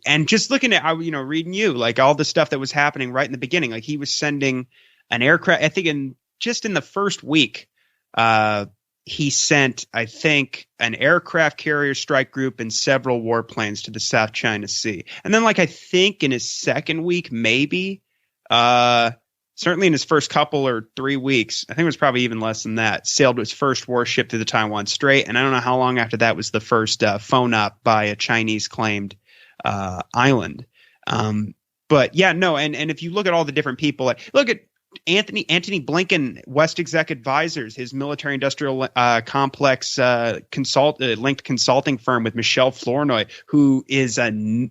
and just looking at how, reading like all the stuff that was happening right in the beginning, like he was sending an aircraft, I think just in the first week, he sent, I think, an aircraft carrier strike group and several warplanes to the South China Sea. And then like, I think in his second week, maybe, certainly in his first couple or 3 weeks, I think it was probably even less than that, sailed his first warship through the Taiwan Strait. And I don't know how long after that was the first phone up by a Chinese claimed island. But yeah, no. And if you look at all the different people, like look at Anthony Blinken, West Exec Advisors, his military industrial complex linked consulting firm with Michelle Flournoy, who is I don't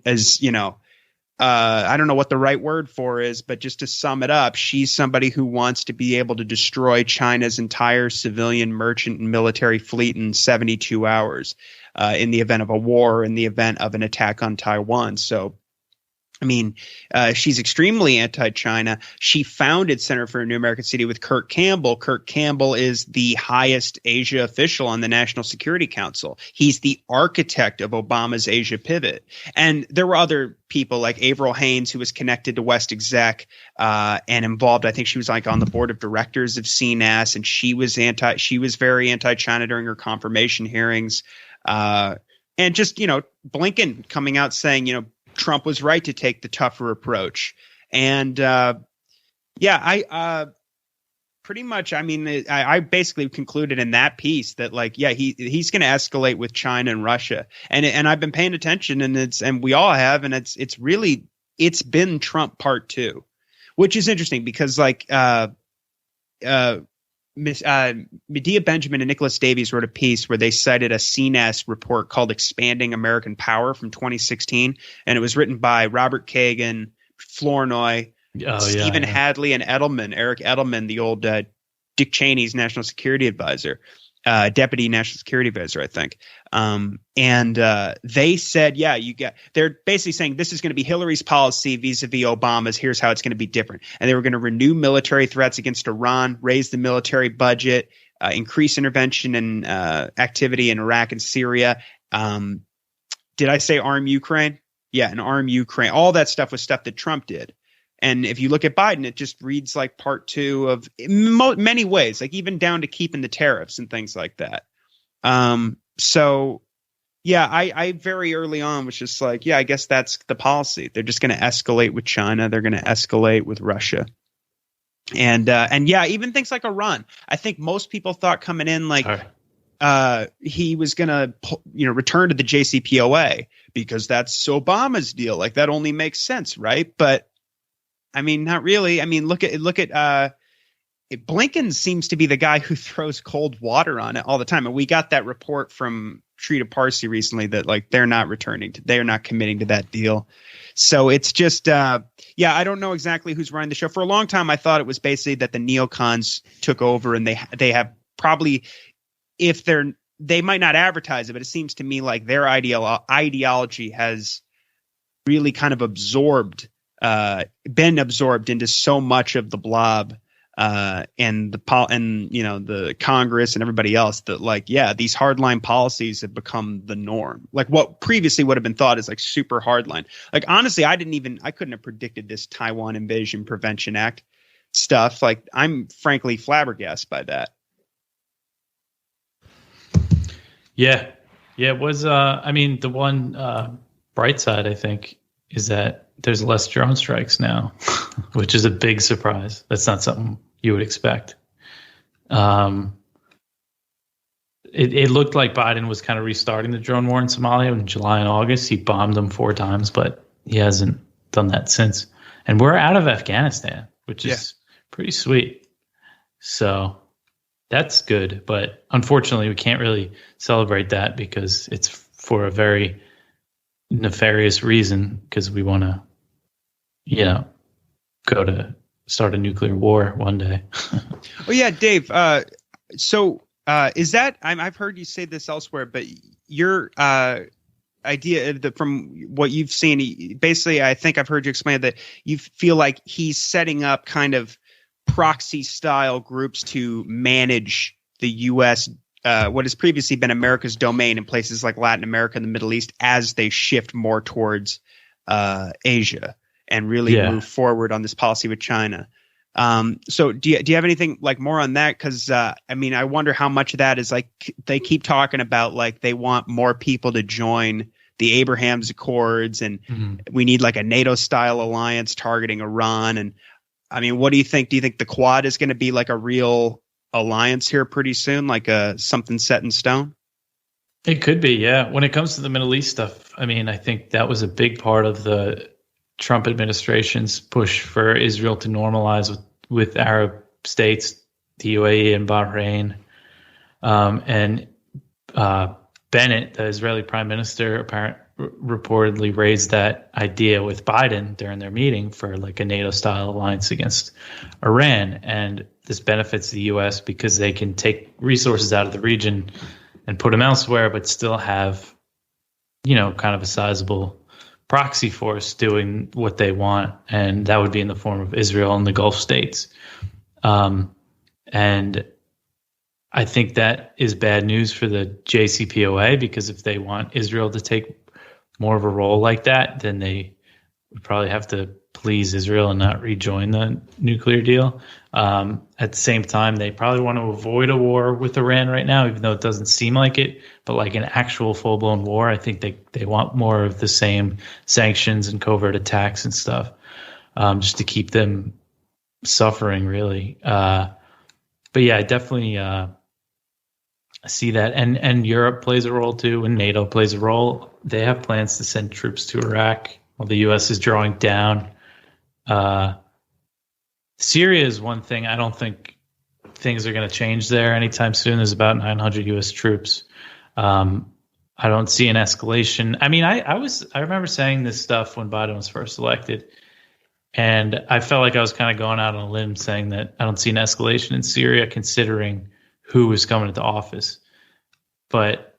know what the right word for is, but just to sum it up, she's somebody who wants to be able to destroy China's entire civilian, merchant, and military fleet in 72 hours in the event of a war, in the event of an attack on Taiwan. So, I mean, she's extremely anti-China. She founded Center for a New American City with Kirk Campbell. Kirk Campbell is the highest Asia official on the National Security Council. He's the architect of Obama's Asia pivot. And there were other people like Avril Haines, who was connected to West Exec and involved. I think she was like on the board of directors of CNAS, and she was very anti-China during her confirmation hearings. And just, Blinken coming out saying, Trump was right to take the tougher approach. And I pretty much, I basically concluded in that piece that like, yeah, he's going to escalate with China and Russia. And I've been paying attention, and we all have, and it's been Trump part 2, which is interesting because like Medea Benjamin and Nicholas Davies wrote a piece where they cited a CNAS report called Expanding American Power from 2016. And it was written by Robert Kagan, Flournoy, Stephen Hadley, and Eric Edelman, the old Dick Cheney's national security advisor, deputy national security advisor, I think. And they said, they're basically saying this is going to be Hillary's policy vis-a-vis Obama's. Here's how it's going to be different. And they were going to renew military threats against Iran, raise the military budget, increase intervention and activity in Iraq and Syria. Did I say arm Ukraine? Yeah, and arm Ukraine. All that stuff was stuff that Trump did. And if you look at Biden, it just reads like part 2 of many ways, like even down to keeping the tariffs and things like that. So, yeah, I very early on was just like, yeah, I guess that's the policy. They're just going to escalate with China. They're going to escalate with Russia. And yeah, even things like Iran. I think most people thought coming in like he was going to, return to the JCPOA because that's Obama's deal. Like that only makes sense, right? But I mean, not really. I mean, look at Blinken seems to be the guy who throws cold water on it all the time. And we got that report from Shrita Parsi recently that like they're not committing to that deal. So it's just I don't know exactly who's running the show. For a long time, I thought it was basically that the neocons took over, and they have probably, they might not advertise it, but it seems to me like their ideology has really kind of been absorbed into so much of the blob and the Congress and everybody else that like, yeah, these hardline policies have become the norm. Like what previously would have been thought as like super hardline. Like honestly, I couldn't have predicted this Taiwan Invasion Prevention Act stuff. Like I'm frankly flabbergasted by that. Yeah. It was. The one bright side I think is that there's less drone strikes now, which is a big surprise. That's not something you would expect. It looked like Biden was kind of restarting the drone war in Somalia in July and August. He bombed them 4 times, but he hasn't done that since. And we're out of Afghanistan, which is pretty sweet. So that's good. But unfortunately, we can't really celebrate that because it's for a very nefarious reason, because we want to, go to start a nuclear war one day. Oh yeah, Dave. So is that I've heard you say this elsewhere, but your idea from what you've seen, basically, I think I've heard you explain that you feel like he's setting up kind of proxy style groups to manage the U.S. What has previously been America's domain in places like Latin America and the Middle East as they shift more towards Asia and really move forward on this policy with China. So do you have anything like more on that? Because I wonder how much of that is like they keep talking about like they want more people to join the Abraham's Accords and we need like a NATO style alliance targeting Iran. And I mean, what do you think? Do you think the Quad is going to be like a real alliance here pretty soon, like something set in stone? It could be, yeah. When it comes to the Middle East stuff, I mean, I think that was a big part of the Trump administration's push for Israel to normalize with Arab states, the UAE and Bahrain. And Bennett, the Israeli prime minister, reportedly raised that idea with Biden during their meeting for like a NATO-style alliance against Iran. And this benefits the U.S. because they can take resources out of the region and put them elsewhere, but still have, kind of a sizable proxy force doing what they want, and that would be in the form of Israel and the Gulf states. And I think that is bad news for the JCPOA, because if they want Israel to take more of a role like that, then they would probably have to please Israel and not rejoin the nuclear deal. At the same time, they probably want to avoid a war with Iran right now, even though it doesn't seem like it. But like an actual full-blown war, I think they want more of the same sanctions and covert attacks and stuff, just to keep them suffering, really. But yeah, I definitely see that. And Europe plays a role too, and NATO plays a role. They have plans to send troops to Iraq while the U.S. is drawing down. Syria is one thing. I don't think things are going to change there anytime soon. There's about 900 U.S. troops. I don't see an escalation. I mean, I remember saying this stuff when Biden was first elected, and I felt like I was kind of going out on a limb saying that I don't see an escalation in Syria considering who is coming into office. But,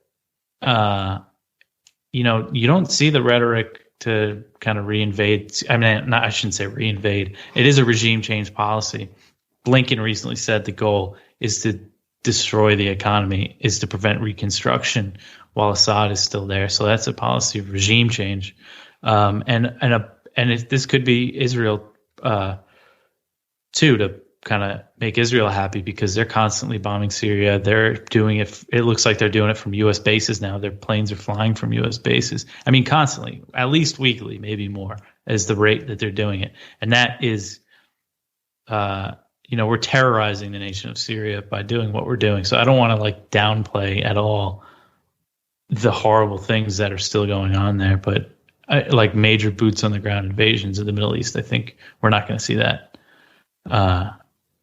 you don't see the rhetoric to kind of reinvade. I mean, I shouldn't say reinvade. It is a regime change policy. Blinken recently said the goal is to destroy the economy, is to prevent reconstruction while Assad is still there. So that's a policy of regime change. This could be Israel too, to kind of make Israel happy, because they're constantly bombing Syria. They're doing it. It looks like they're doing it from U.S. bases now. Their planes are flying from U.S. bases. I mean, constantly, at least weekly, maybe more, as the rate that they're doing it. And that is, we're terrorizing the nation of Syria by doing what we're doing. So I don't want to like downplay at all the horrible things that are still going on there. But like major boots on the ground invasions of the Middle East, I think we're not going to see that.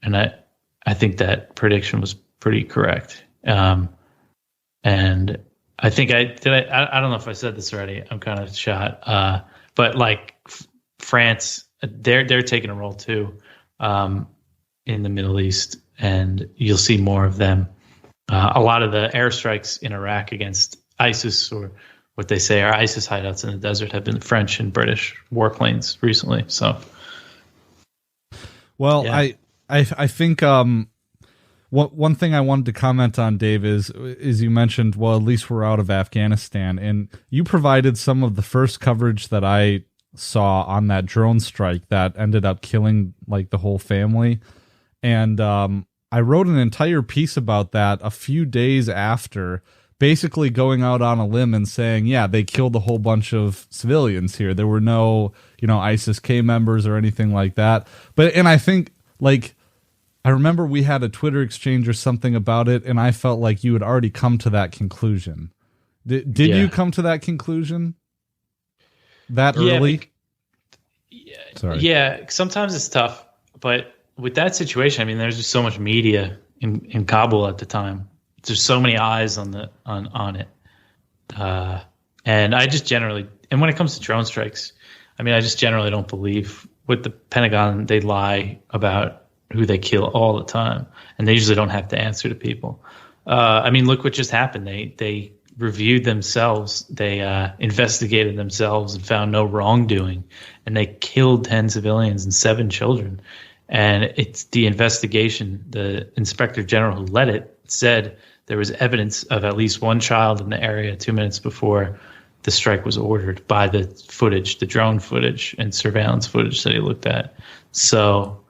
And I think that prediction was pretty correct. And I think I don't know if I said this already. I'm kind of shot. But like France, they're taking a role too in the Middle East, and you'll see more of them. A lot of the airstrikes in Iraq against ISIS, or what they say are ISIS hideouts in the desert, have been French and British warplanes recently. So, well, yeah. I think one thing I wanted to comment on, Dave, is you mentioned, well, at least we're out of Afghanistan, and you provided some of the first coverage that I saw on that drone strike that ended up killing like the whole family. And I wrote an entire piece about that a few days after, basically going out on a limb and saying, yeah, they killed a whole bunch of civilians here. There were no, ISIS-K members or anything like that. And I think, like, I remember we had a Twitter exchange or something about it, and I felt like you had already come to that conclusion. Did you come to that conclusion that early? Sorry. Yeah, sometimes it's tough, but with that situation, I mean, there's just so much media in Kabul at the time. There's so many eyes on it. And I just generally, and when it comes to drone strikes, I mean, I just generally don't believe with the Pentagon. They lie about who they kill all the time, and they usually don't have to answer to people. I mean, look what just happened. They reviewed themselves. They investigated themselves and found no wrongdoing, and they killed 10 civilians and 7 children. And it's the investigation, the inspector general who led it said there was evidence of at least one child in the area 2 minutes before the strike was ordered by the footage, the drone footage and surveillance footage that he looked at. So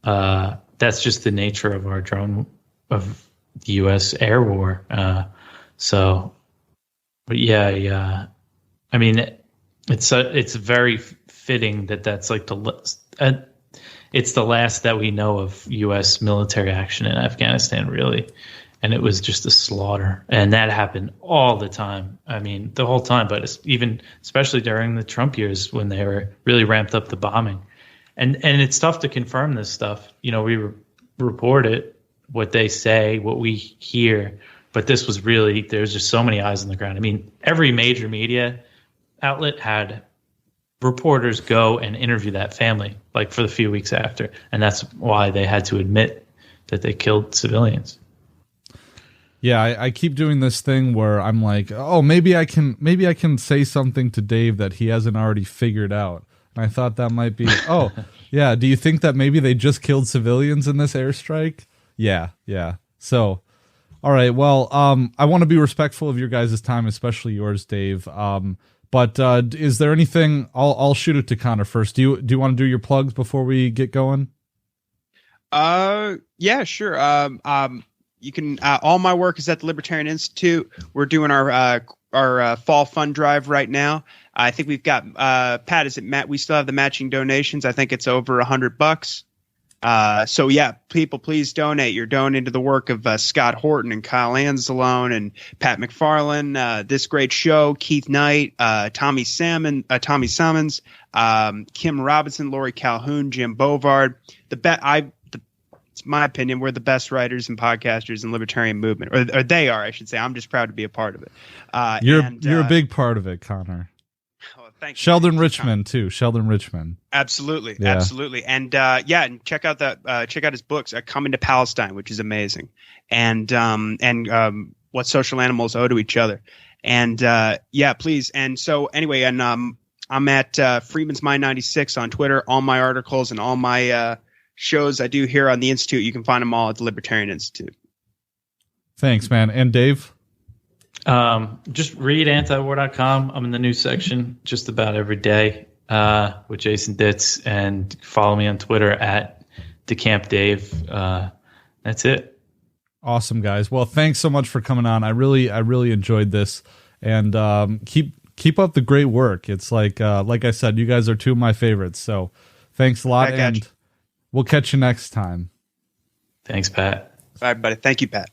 that's just the nature of our drone, of the U.S. air war. But yeah. I mean, it's very fitting that's like it's the last that we know of U.S. military action in Afghanistan, really. And it was just a slaughter. And that happened all the time. I mean, the whole time, but especially during the Trump years when they were really ramped up the bombing. And it's tough to confirm this stuff. You know, we report it, what they say, what we hear. But this was really, there's just so many eyes on the ground. I mean, every major media outlet had reporters go and interview that family, like for the few weeks after. And that's why they had to admit that they killed civilians. Yeah, I keep doing this thing where I'm like, oh, maybe I can say something to Dave that he hasn't already figured out. And I thought that might be, oh, yeah, do you think that maybe they just killed civilians in this airstrike? Yeah. So, all right, well, I want to be respectful of your guys' time, especially yours, Dave. But is there anything, I'll shoot it to Connor first. Do you want to do your plugs before we get going? Yeah, sure. You can, all my work is at the Libertarian Institute. We're doing our fall fund drive right now. I think we've got, Pat, is it Matt? We still have the matching donations. I think it's over $100. So yeah, people, please donate. You're donating to the work of Scott Horton and Kyle Anzalone and Pat McFarlane, this great show, Keith Knight, Tommy Summons, Kim Robinson, Lori Calhoun, Jim Bovard. It's my opinion, we're the best writers and podcasters in the libertarian movement, or they are, I should say. I'm just proud to be a part of it. You're a big part of it, Connor. Oh, thank you. Sheldon Richmond too. Sheldon Richmond. Absolutely, yeah. Absolutely, and and check out his books, Coming to Palestine, which is amazing, and What Social Animals Owe to Each Other, and please. And so anyway, and I'm at Freeman's Mind 96 on Twitter. All my articles and all my shows I do here on the Institute, you can find them all at the Libertarian Institute. Thanks, man. And Dave? Just read antiwar.com. I'm in the news section just about every day with Jason Ditz, and follow me on Twitter at DeCamp Dave. That's it. Awesome, guys. Well, thanks so much for coming on. I really enjoyed this, and keep up the great work. It's like I said, you guys are two of my favorites. So thanks a lot, and we'll catch you next time. Thanks, Pat. Bye, everybody. Thank you, Pat.